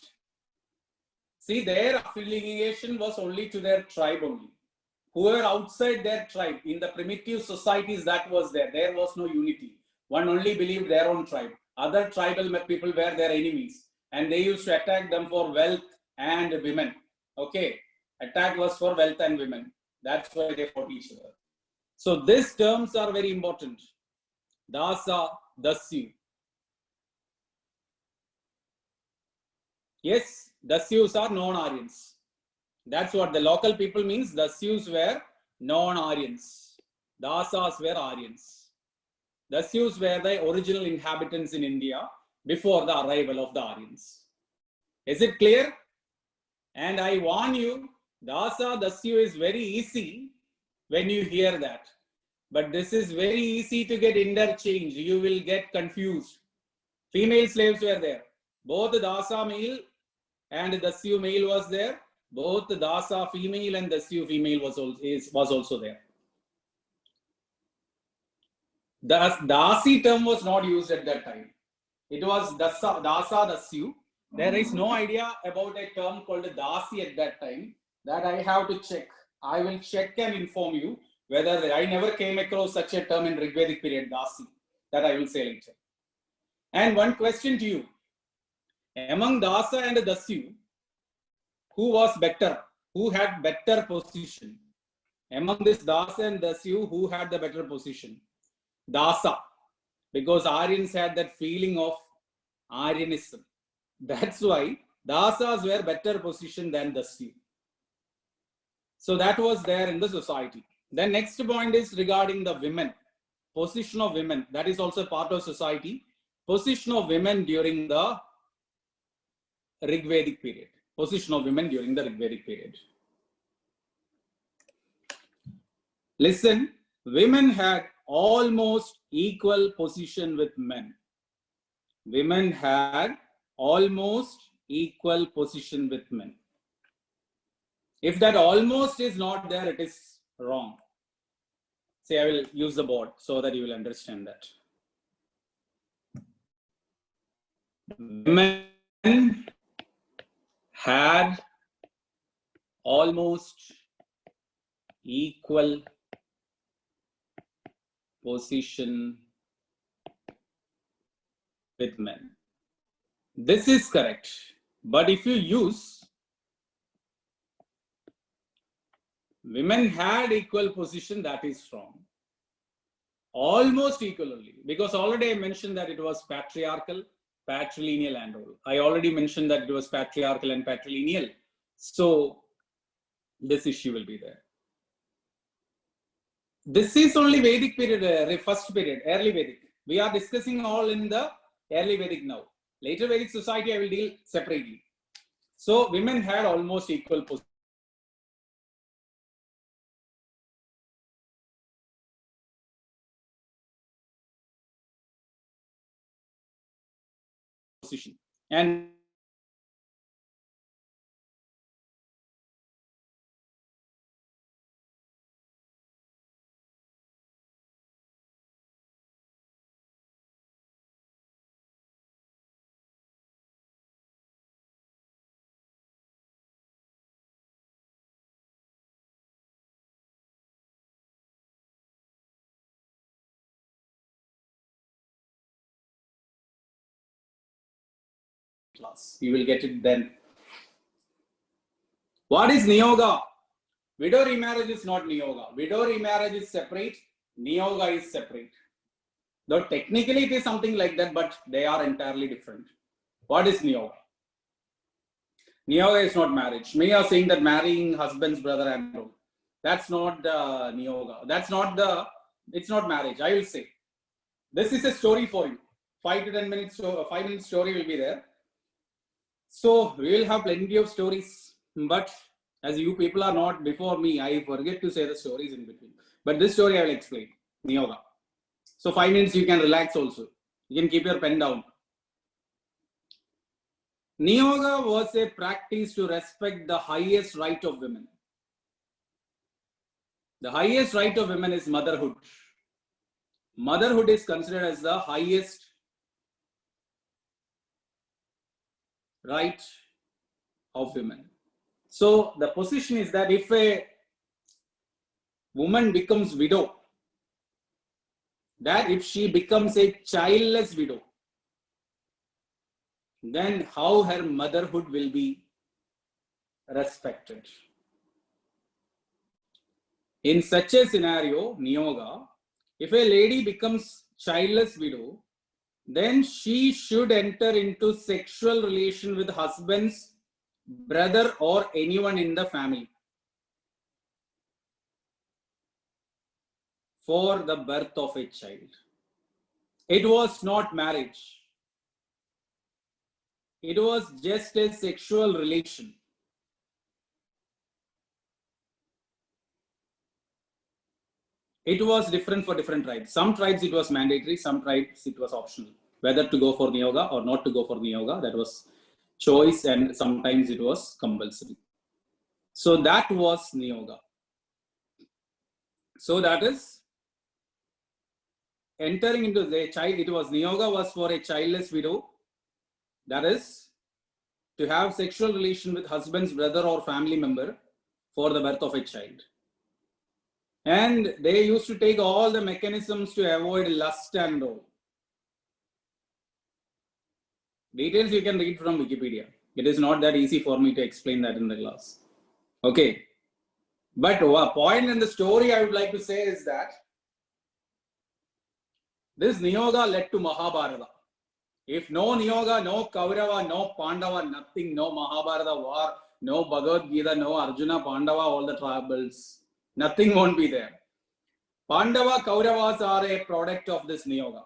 See, their affiliation was only to their tribe only. Who were outside their tribe, in the primitive societies that was there, there was no unity. One only believed their own tribe. Other tribal people were their enemies. And they used to attack them for wealth and women. Okay, attack was for wealth and women. That's why they fought each other. So these terms are very important. Dasa, Dasyu. Yes, Dasyus are non-Aryans. That's what the local people means. Dasyus were non-Aryans. Dasas were Aryans. Dasyus were the original inhabitants in India before the arrival of the Aryans. Is it clear? And I warn you, Dasa, Dasyu is very easy when you hear that. But this is very easy to get interchanged. You will get confused. Female slaves were there. Both the Dasa male and Dasyu male was there. Both the Dasa female and Dasyu female was also there. The Dasi term was not used at that time. It was Dasa, Dasyu. There is no idea about a term called Dasi at that time. That I have to check. I will check and inform you whether I never came across such a term in Rigvedic period, Dasi. That I will say later. And one question to you. Among Dasa and Dasyu, who was better? Who had better position? Among this Dasa and Dasyu, who had the better position? Dasa. Because Aryans had that feeling of Aryanism. That's why Dasas were better positioned than Dasyu. So that was there in the society. The next point is regarding the women. Position of women. That is also part of society. Position of women during the Rigvedic period. Position of women during the Rigvedic period. Listen, women had almost equal position with men. Women had almost equal position with men. If that almost is not there, it is wrong. See, I will use the board so that you will understand that. Women had almost equal position with men. This is correct. But if you use women had equal position, that is wrong. Almost equally, because already I mentioned that it was patriarchal, patrilineal and all. I already mentioned that it was patriarchal and patrilineal. So this issue will be there. This is only Vedic period, first period, early Vedic. We are discussing all in the early Vedic now. Later Vedic society, I will deal separately. So women had almost equal position. And class, you will get it then. What is Niyoga? Widow remarriage is not Niyoga. Widow remarriage is separate. Niyoga is separate. Though technically it is something like that, but they are entirely different. What is Niyoga? Niyoga is not marriage. Many are saying that marrying husband's brother and all. That's not the Niyoga. That's not the, it's not marriage. I will say. This is a story for you. 5 to 10 minutes, 5 minutes story will be there. So we will have plenty of stories, but as you people are not before me, I forget to say the stories in between. But this story I will explain, Niyoga. So 5 minutes you can relax also. You can keep your pen down. Niyoga was a practice to respect the highest right of women. The highest right of women is motherhood. Motherhood is considered as the highest right of women. So the position is that if a woman becomes widow, that if she becomes a childless widow, then how her motherhood will be respected. In such a scenario, Niyoga, if a lady becomes childless widow, then she should enter into sexual relation with husband's brother or anyone in the family for the birth of a child. It was not marriage. It was just a sexual relation. It was different for different tribes. Some tribes it was mandatory, some tribes it was optional. Whether to go for Niyoga or not to go for Niyoga, that was choice, and sometimes it was compulsory. So that was Niyoga. So that is entering into the child, it was Niyoga was for a childless widow. That is to have sexual relation with husband's brother or family member for the birth of a child. And they used to take all the mechanisms to avoid lust and all. Details you can read from Wikipedia. It is not that easy for me to explain that in the class. Okay. But a point in the story I would like to say is that this Niyoga led to Mahabharata. If no Niyoga, no Kaurava, no Pandava, nothing, no Mahabharata war, no Bhagavad Gita, no Arjuna, Pandava, all the troubles, nothing won't be there. Pandava, Kauravas are a product of this Niyoga.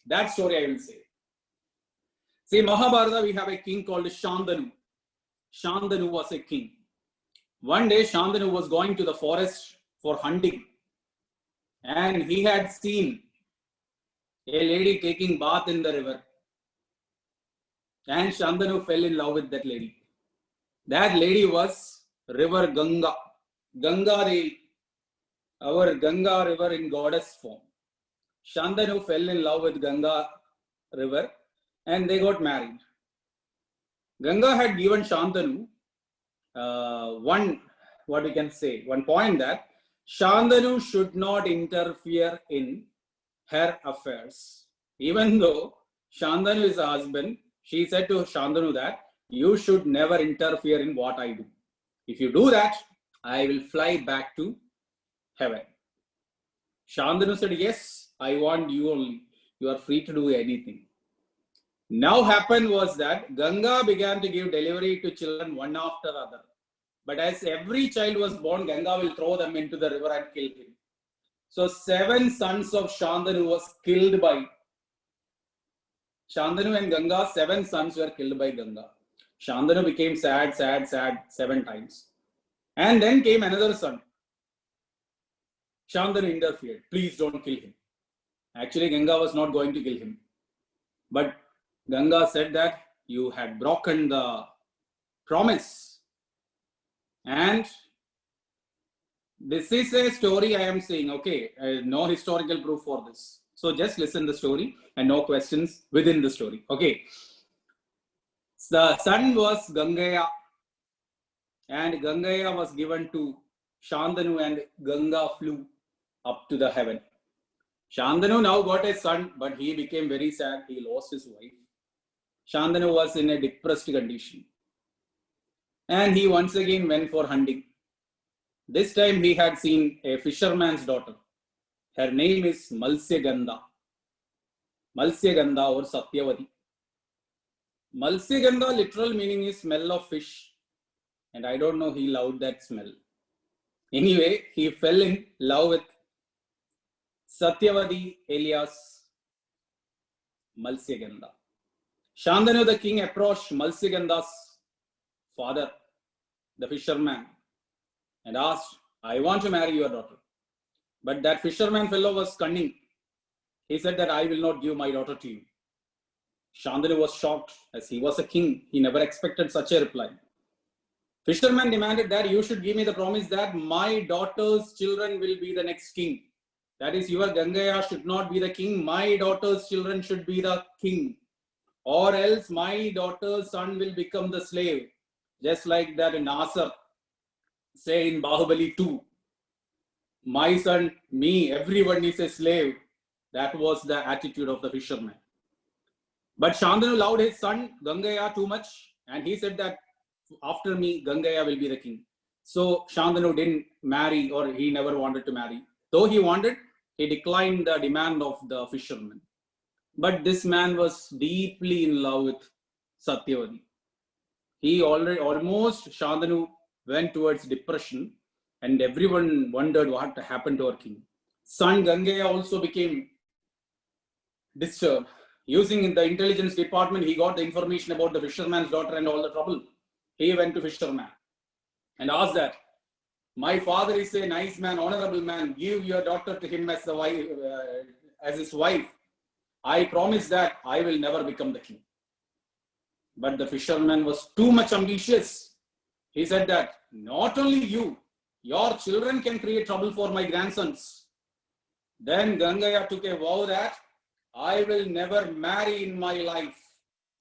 That story I will say. See, Mahabharata, we have a king called Shantanu. Shantanu was a king. One day, Shantanu was going to the forest for hunting. And he had seen a lady taking bath in the river. And Shantanu fell in love with that lady. That lady was River Ganga. Ganga Devi, our Ganga river in goddess form. Shantanu fell in love with Ganga river and they got married. Ganga had given Shantanu one point that Shantanu should not interfere in her affairs. Even though Shantanu is a husband, she said to Shantanu that you should never interfere in what I do. If you do that, I will fly back to heaven. Shantanu said, yes, I want you only. You are free to do anything. Now happened was that Ganga began to give delivery to children one after other. But as every child was born, Ganga will throw them into the river and kill him. So 7 sons of Shantanu was killed by Shantanu and Ganga. 7 sons were killed by Ganga. Shantanu became sad 7 times. And then came another son. Shantanu interfered. Please don't kill him. Actually, Ganga was not going to kill him. But Ganga said that you had broken the promise. And this is a story I am saying. Okay, no historical proof for this. So just listen the story and no questions within the story. Okay. The son was Gangaya. And Gangaya was given to Shantanu, and Ganga flew up to the heaven. Shantanu now got a son, but he became very sad. He lost his wife. Shantanu was in a depressed condition. And he once again went for hunting. This time he had seen a fisherman's daughter. Her name is Malsyagandha. Malsyagandha or Satyavati. Malsyagandha literal meaning is smell of fish. And I don't know, he loved that smell. Anyway, he fell in love with Satyavati alias Malsyagandha. Shantanu the king approached Malsyagandha's father, the fisherman, and asked, I want to marry your daughter. But that fisherman fellow was cunning. He said that I will not give my daughter to you. Shantanu was shocked as he was a king. He never expected such a reply. Fisherman demanded that you should give me the promise that my daughter's children will be the next king. That is, your Gangaya should not be the king. My daughter's children should be the king. Or else my daughter's son will become the slave. Just like that in Nasar, say in Bahubali 2. My son, me, everyone is a slave. That was the attitude of the fisherman. But Shantanu loved his son Gangaya too much, and he said that after me, Gangaya will be the king. So Shantanu didn't marry, or he never wanted to marry. Though he wanted, he declined the demand of the fisherman. But this man was deeply in love with Satyavati. He almost, Shantanu went towards depression, and everyone wondered what happened to our king. Son Gangaya also became disturbed. Using the intelligence department, he got the information about the fisherman's daughter and all the trouble. He went to fisherman and asked that, my father is a nice man, honorable man. Give your daughter to him as the wife, as his wife. I promise that I will never become the king. But the fisherman was too much ambitious. He said that not only you, your children can create trouble for my grandsons. Then Gangaya took a vow that I will never marry in my life,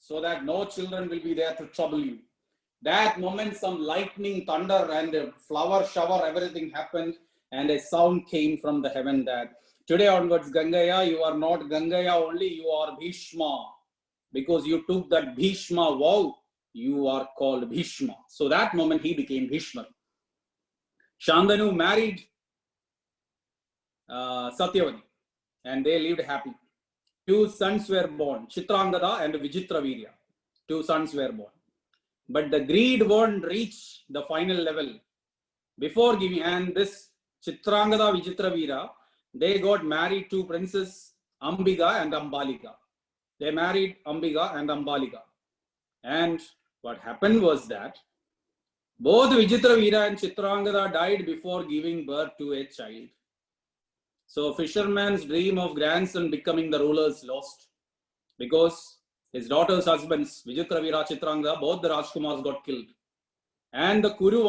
so that no children will be there to trouble you. That moment, some lightning, thunder, and a flower shower, everything happened, and a sound came from the heaven that today onwards, Gangaya, you are not Gangaya only, you are Bhishma. Because you took that Bhishma vow, you are called Bhishma. So that moment, he became Bhishma. Shantanu married Satyavati, and they lived happy. 2 sons were born, Chitrangada and Vichitravirya. 2 sons were born. But the greed won't reach the final level. Before giving, and this Chitrangada, Vichitravirya, they got married to Princess Ambika and Ambalika. They married Ambika and Ambalika. And what happened was that both Vichitravirya and Chitrangada died before giving birth to a child. So fisherman's dream of grandson becoming the rulers lost, because his daughter's husbands, Vichitravirya, Chitrangada, both the Rajkumars got killed. And the Kuru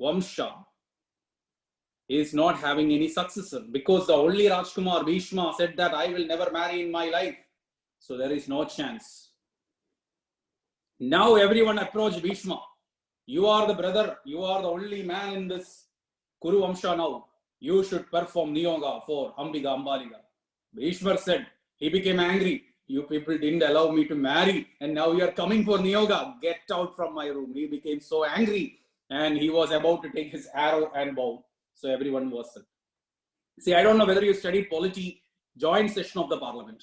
Vamsha is not having any successor, because the only Rajkumar, Bhishma, said that I will never marry in my life. So there is no chance. Now everyone approached Bhishma. You are the brother. You are the only man in this Kuru Vamsha now. You should perform Niyoga for Ambika, Ambalika. Bhishma said, he became angry. You people didn't allow me to marry, and now you are coming for Niyoga. Get out from my room. He became so angry, and he was about to take his arrow and bow. So everyone was sick. See, I don't know whether you studied polity, joint session of the parliament.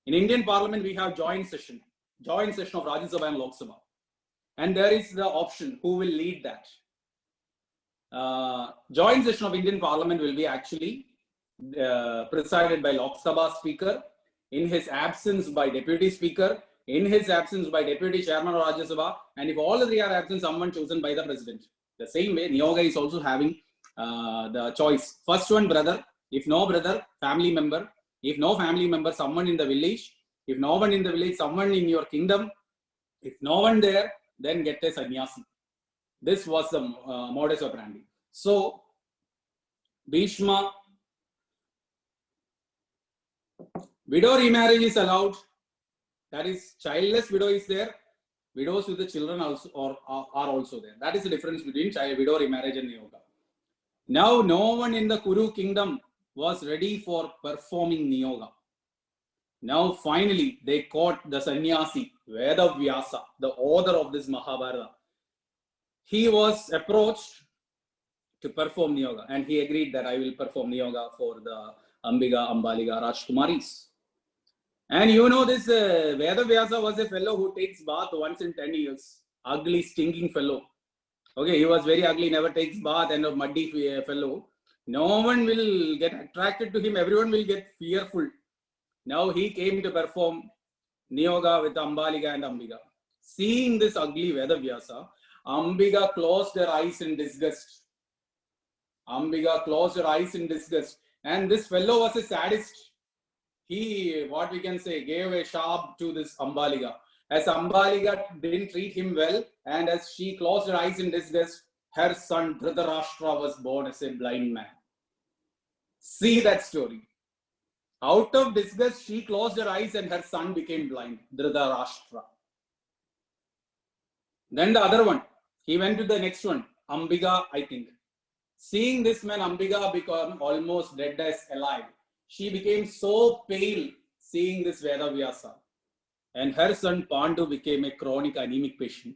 In Indian parliament, we have joint session of Rajya Sabha and Lok Sabha. And there is the option who will lead that. Joint session of Indian parliament will be actually presided by Lok Sabha speaker, in his absence by deputy speaker, in his absence by deputy chairman of Rajya Sabha, and if all the three are absent, someone chosen by the president. The same way, Niyoga is also having the choice. First one, brother. If no brother, family member. If no family member, someone in the village. If no one in the village, someone in your kingdom. If no one there, then get a sannyasi. This was the modus operandi. So, Bhishma, widow remarriage is allowed. That is, childless widow is there. Widows with the children also are also there. That is the difference between widow remarriage and Niyoga. Now, no one in the Kuru kingdom was ready for performing Niyoga. Now, finally, they caught the sannyasi, Vedavyasa, the author of this Mahabharata. He was approached to perform Niyoga, and he agreed that I will perform Niyoga for the Ambiga, Ambaliga, Rajkumaris. And you know this Vedavyasa was a fellow who takes bath once in 10 years. Ugly, stinking fellow. Okay, he was very ugly, never takes bath, and a muddy fellow. No one will get attracted to him. Everyone will get fearful. Now he came to perform Niyoga with Ambaliga and Ambiga. Seeing this ugly Vedavyasa, Ambiga closed her eyes in disgust. Ambiga closed her eyes in disgust. And this fellow was a sadist. He, what we can say, gave a sharp to this Ambaliga. As Ambaliga didn't treat him well, and as she closed her eyes in disgust, her son Dhritarashtra was born as a blind man. See that story. Out of disgust, she closed her eyes and her son became blind, Dhritarashtra. Then the other one, he went to the next one, Ambiga, I think. Seeing this man, Ambiga become almost dead as alive. She became so pale seeing this Vedavyasa. And her son Pandu became a chronic anemic patient.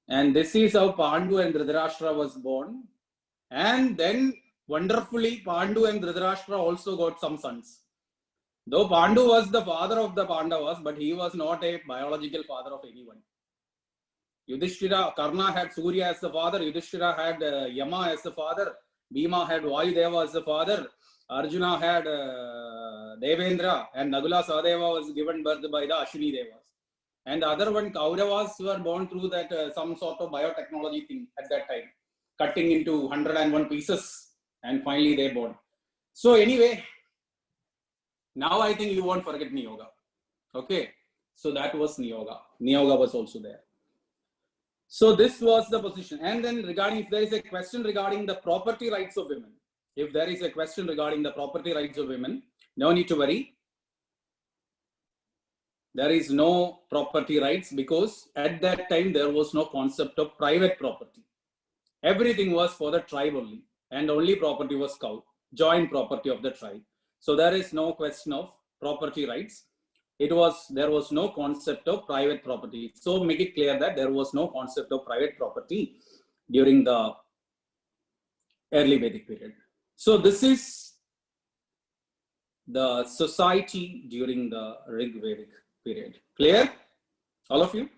And this is how Pandu and Dhritarashtra was born. And then wonderfully, Pandu and Dhritarashtra also got some sons. Though Pandu was the father of the Pandavas, but he was not a biological father of anyone. Yudhishthira, Karna had Surya as the father, Yudhishthira had Yama as the father, Bhima had Vayudeva as the father, Arjuna had Devendra, and Nagula Sahadeva was given birth by the Ashwini Devas. And the other one, Kauravas, were born through that some sort of biotechnology thing at that time, cutting into 101 pieces, and finally they born. So anyway, now I think you won't forget Niyoga. Okay, so that was Niyoga. Niyoga was also there. So this was the position. And then regarding, if there is a question regarding the property rights of women, if there is a question regarding the property rights of women, no need to worry. There is no property rights because at that time there was no concept of private property. Everything was for the tribe only, and only property was joint property of the tribe. So there is no question of property rights. There was no concept of private property. So make it clear that there was no concept of private property during the early Vedic period. So this is the society during the Rig Vedic period. Clear? All of you?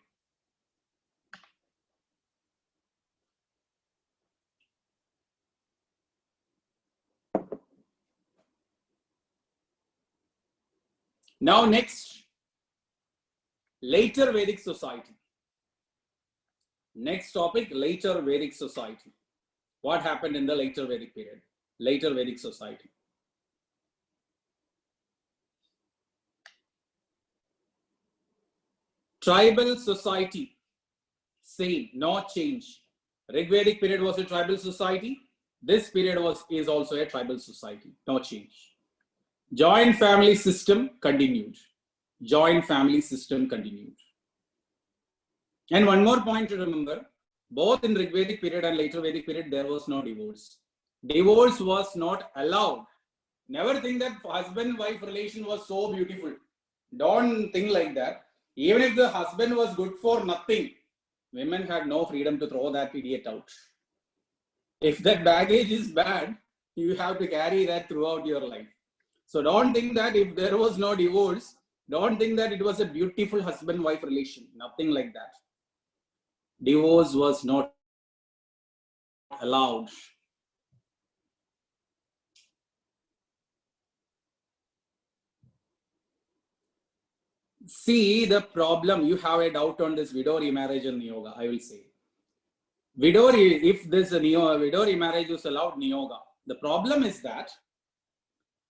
Now next, later Vedic society. Next topic, later Vedic society. What happened in the later Vedic period? Later Vedic society. Tribal society, same, no change. Rig Vedic period was a tribal society. This period is also a tribal society, no change. Joint family system continued. Joint family system continued. And one more point to remember, both in Rig Vedic period and later Vedic period, there was no divorce. Divorce was not allowed. Never think that husband-wife relation was so beautiful. Don't think like that. Even if the husband was good for nothing, women had no freedom to throw that idiot out. If that baggage is bad, You have to carry that throughout your life. So don't think that if there was no divorce, don't think that it was a beautiful husband-wife relation. Nothing like that. Divorce was not allowed. See the problem. You have a doubt on this widow remarriage and niyoga. I will say, if this widow remarriage is allowed niyoga, the problem is that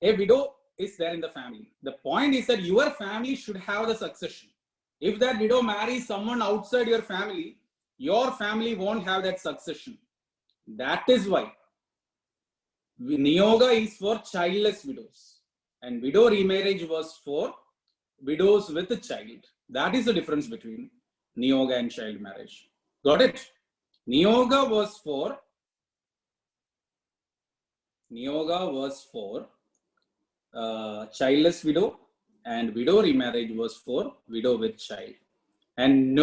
a widow is there in the family. The point is that your family should have the succession. If that widow marries someone outside your family won't have that succession. That is why niyoga is for childless widows and widow remarriage was for widows with a child. That is the difference between niyoga and child marriage. Got it? Niyoga was for childless widow, and widow remarriage was for widow with child. And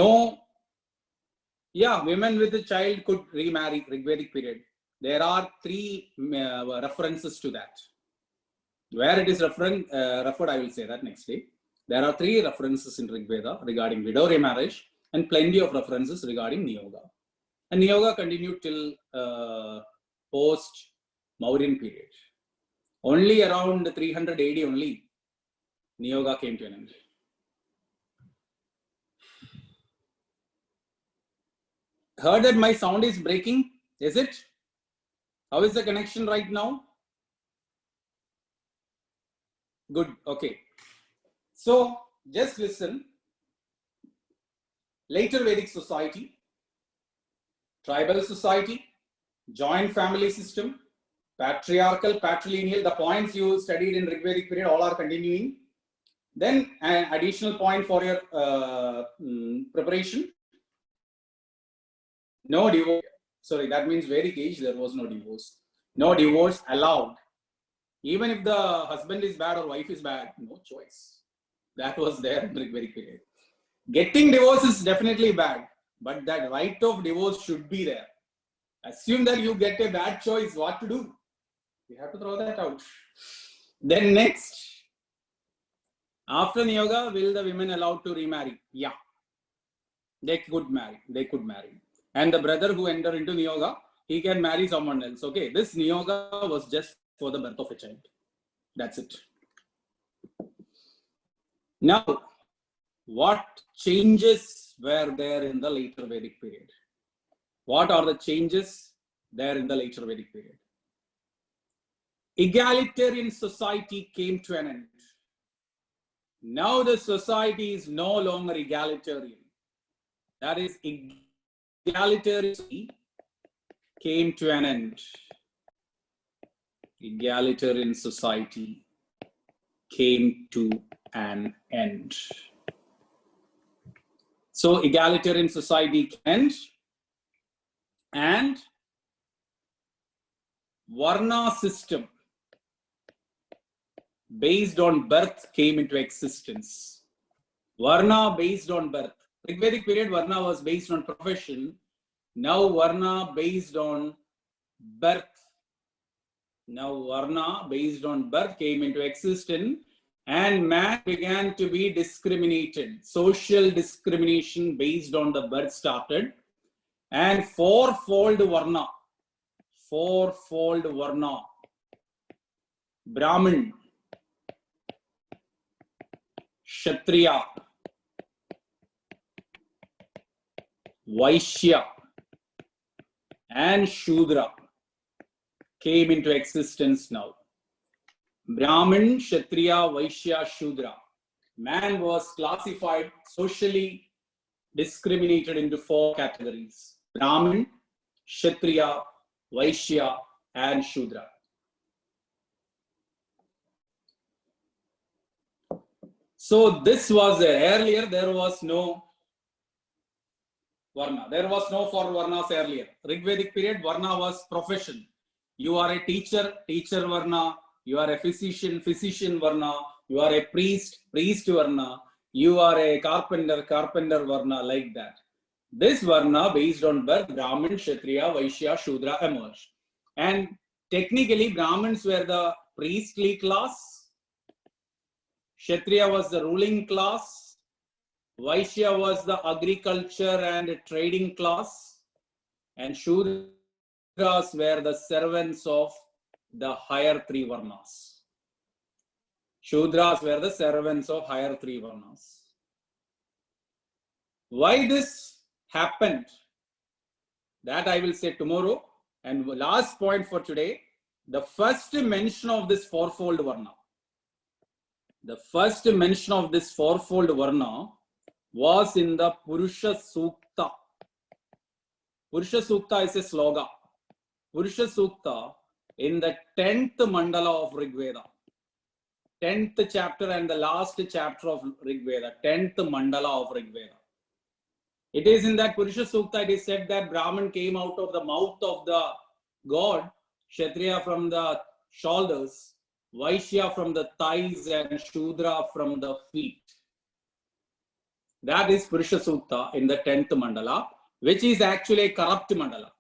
women with a child could remarry Rigvedic period. There are 3 references to that. Where it is referred, I will say that next day. There are 3 references in Rigveda regarding widow remarriage and plenty of references regarding niyoga. And niyoga continued till post Mauryan period. Only around 300 AD only niyoga came to an end. Heard that my sound is breaking? Is it? How is the connection right now? Good. Okay. So just listen. Later Vedic society, tribal society, joint family system, patriarchal, patrilineal, the points you studied in Rigvedic period all are continuing. Then an additional point for your preparation. No divorce. Sorry, that means Vedic age, there was no divorce. No divorce allowed. Even if the husband is bad or wife is bad, no choice. That was there in Rigvedic period. Getting divorce is definitely bad, but that right of divorce should be there. Assume that you get a bad choice, what to do? You have to throw that out. Then next, after niyoga, will the women allowed to remarry? Yeah, they could marry. And the brother who entered into niyoga, he can marry someone else. Okay, this niyoga was just for the birth of a child. That's it. Now, what changes were there in the later Vedic period? What are the changes there in the later Vedic period? Egalitarian society came to an end. Now the society is no longer egalitarian. That is, egalitarian came to an end. Egalitarian society came to an end. So egalitarian society can end, and Varna system based on birth came into existence. Varna based on birth. Rigvedic period, Varna was based on profession. Now Varna based on birth. Now Varna based on birth came into existence, and man began to be discriminated. Social discrimination based on the birth started, and fourfold Varna. Brahmin, Kshatriya, Vaishya, and Shudra came into existence now. Brahmin, Kshatriya, Vaishya, Shudra. Man was classified, socially discriminated into 4 categories: Brahmin, Kshatriya, Vaishya, and Shudra. So this was there. Earlier there was no Varna. There was no 4 Varnas earlier. Rigvedic period, Varna was profession. You are a teacher, teacher Varna. You are a physician, physician Varna. You are a priest, priest Varna. You are a carpenter, carpenter Varna, like that. This Varna based on birth, Brahmin, Kshatriya, Vaishya, Shudra emerged. And technically Brahmins were the priestly class, Kshatriya was the ruling class, Vaishya was the agriculture and trading class, and Shudras were the servants of the higher three varnas. Shudras were the servants of higher three varnas. Why this happened, that I will say tomorrow. And last point for today, the first mention of this fourfold varna. The first mention of this fourfold varna was in the Purusha Sukta. Purusha Sukta is a sloga. Purusha Sukta in the 10th mandala of Rig Veda. 10th chapter and the last chapter of Rig Veda. 10th mandala of Rig Veda. It is in that Purusha Sukta, it is said that Brahman came out of the mouth of the god, Kshatriya from the shoulders, Vaishya from the thighs, and Shudra from the feet. That is Purusha Sukta in the 10th mandala, which is actually a corrupt mandala.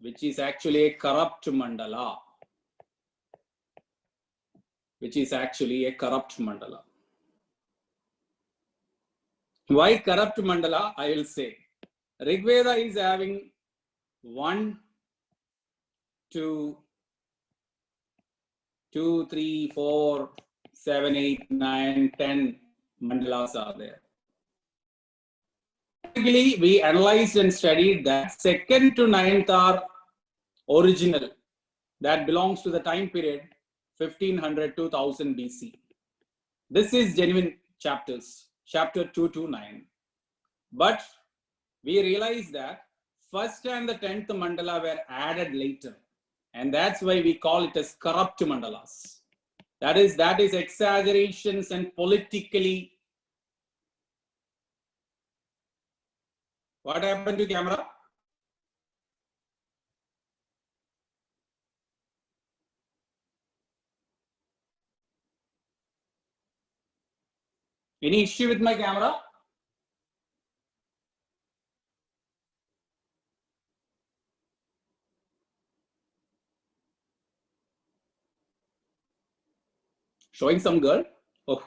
Which is actually a corrupt mandala. Which is actually a corrupt mandala. Why corrupt mandala? I will say. Rig Veda is having 1, 2, 3, 4, 7, 8, 9, 10 mandalas are there. Typically, we analyzed and studied that 2nd to 9th are original. That belongs to the time period 1500 to 1000 BC. This is genuine chapters. Chapter 2 to 9. But we realize that 1st and the 10th mandala were added later. And that's why we call it as corrupt mandalas. That is exaggerations and politically. What happened to camera? Any issue with my camera? Showing some girl? Oh.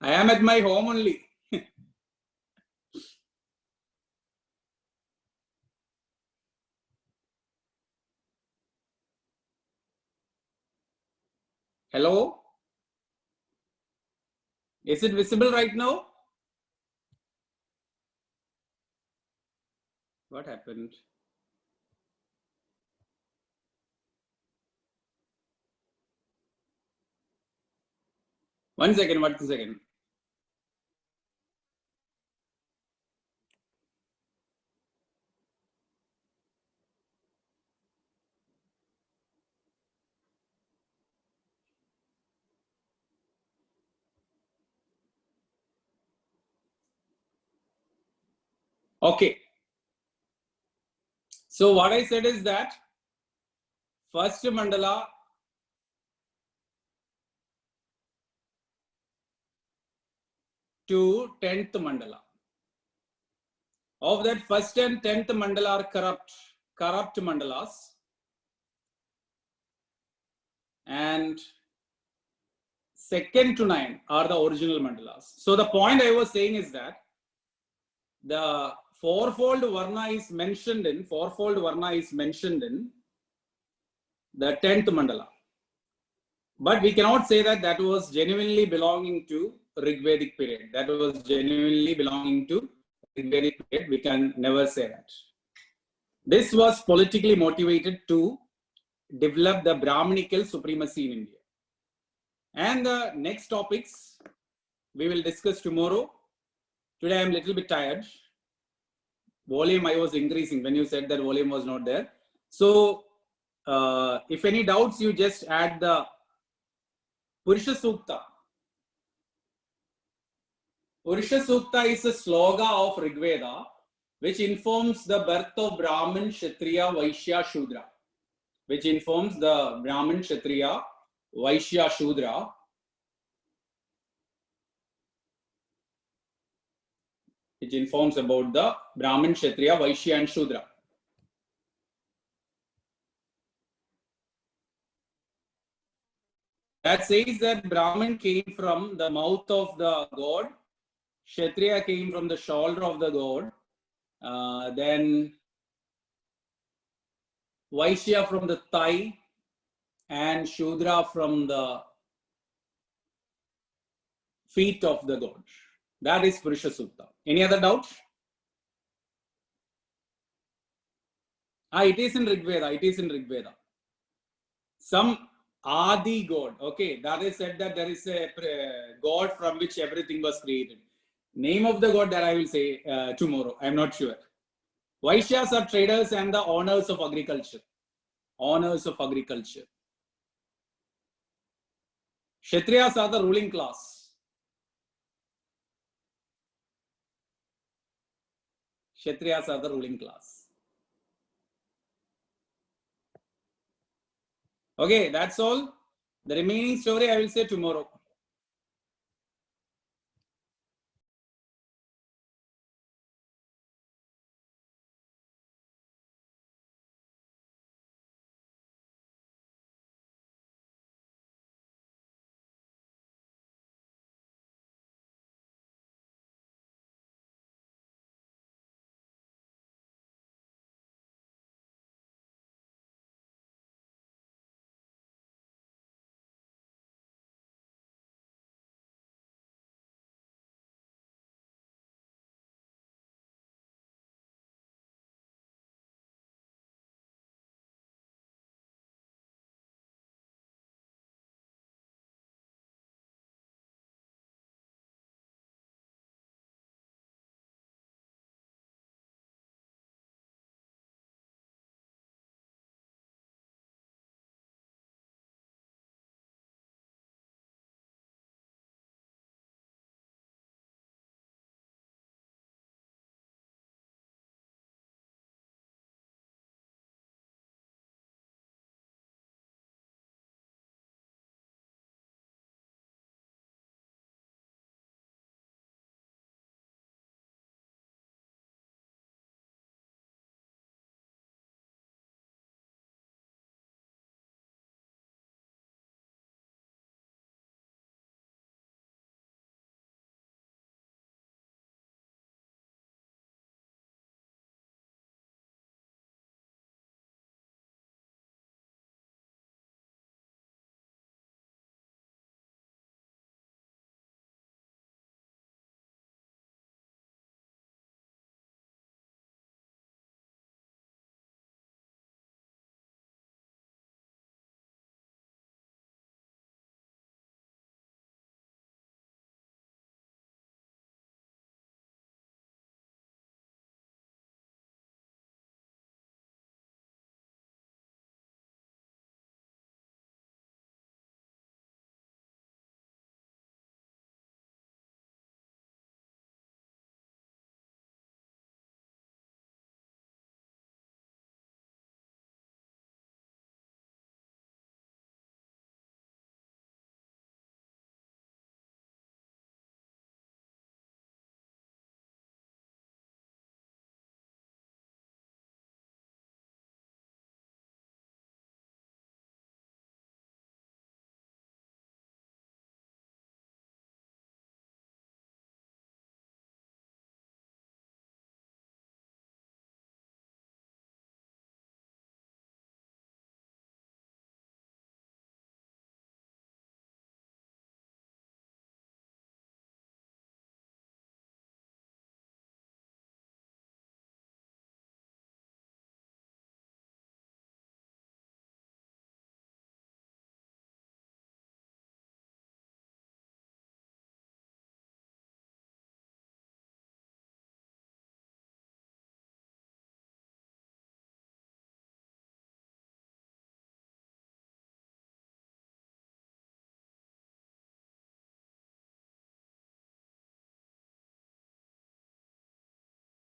I am at my home only. Hello? Is it visible right now? What happened? One second. Okay. So what I said is that 1st mandala to 10th mandala. Of that 1st and 10th mandala are corrupt mandalas. And 2nd to 9 are the original mandalas. So the point I was saying is that the fourfold varna is mentioned in the 10th mandala. But we cannot say that that was genuinely belonging to Rigvedic period. That was genuinely belonging to Rigvedic period. We can never say that. This was politically motivated to develop the Brahminical supremacy in India. And the next topics we will discuss tomorrow. Today I am a little bit tired. Volume I was increasing when you said that volume was not there. So if any doubts, you just add the Purusha Sukta. Purusha Sukta is a sloga of Rig Veda which informs the birth of Brahmin, Kshatriya, Vaishya, Shudra. Which informs the Brahmin, Kshatriya, Vaishya, Shudra. which informs about the Brahmin, Kshatriya, Vaishya and Shudra. That says that Brahmin came from the mouth of the god, Kshatriya came from the shoulder of the god, then Vaishya from the thigh, and Shudra from the feet of the god. That is Purusha Sukta. Any other doubt? It is in Rig Veda. It is in Rig Veda. Some Adi god. Okay, that is said that there is a god from which everything was created. Name of the god that I will say tomorrow. I am not sure. Vaishyas are traders and the owners of agriculture. Owners of agriculture. Kshatriyas are the ruling class. Kshatriyas are the ruling class. Okay, that's all. The remaining story I will say tomorrow.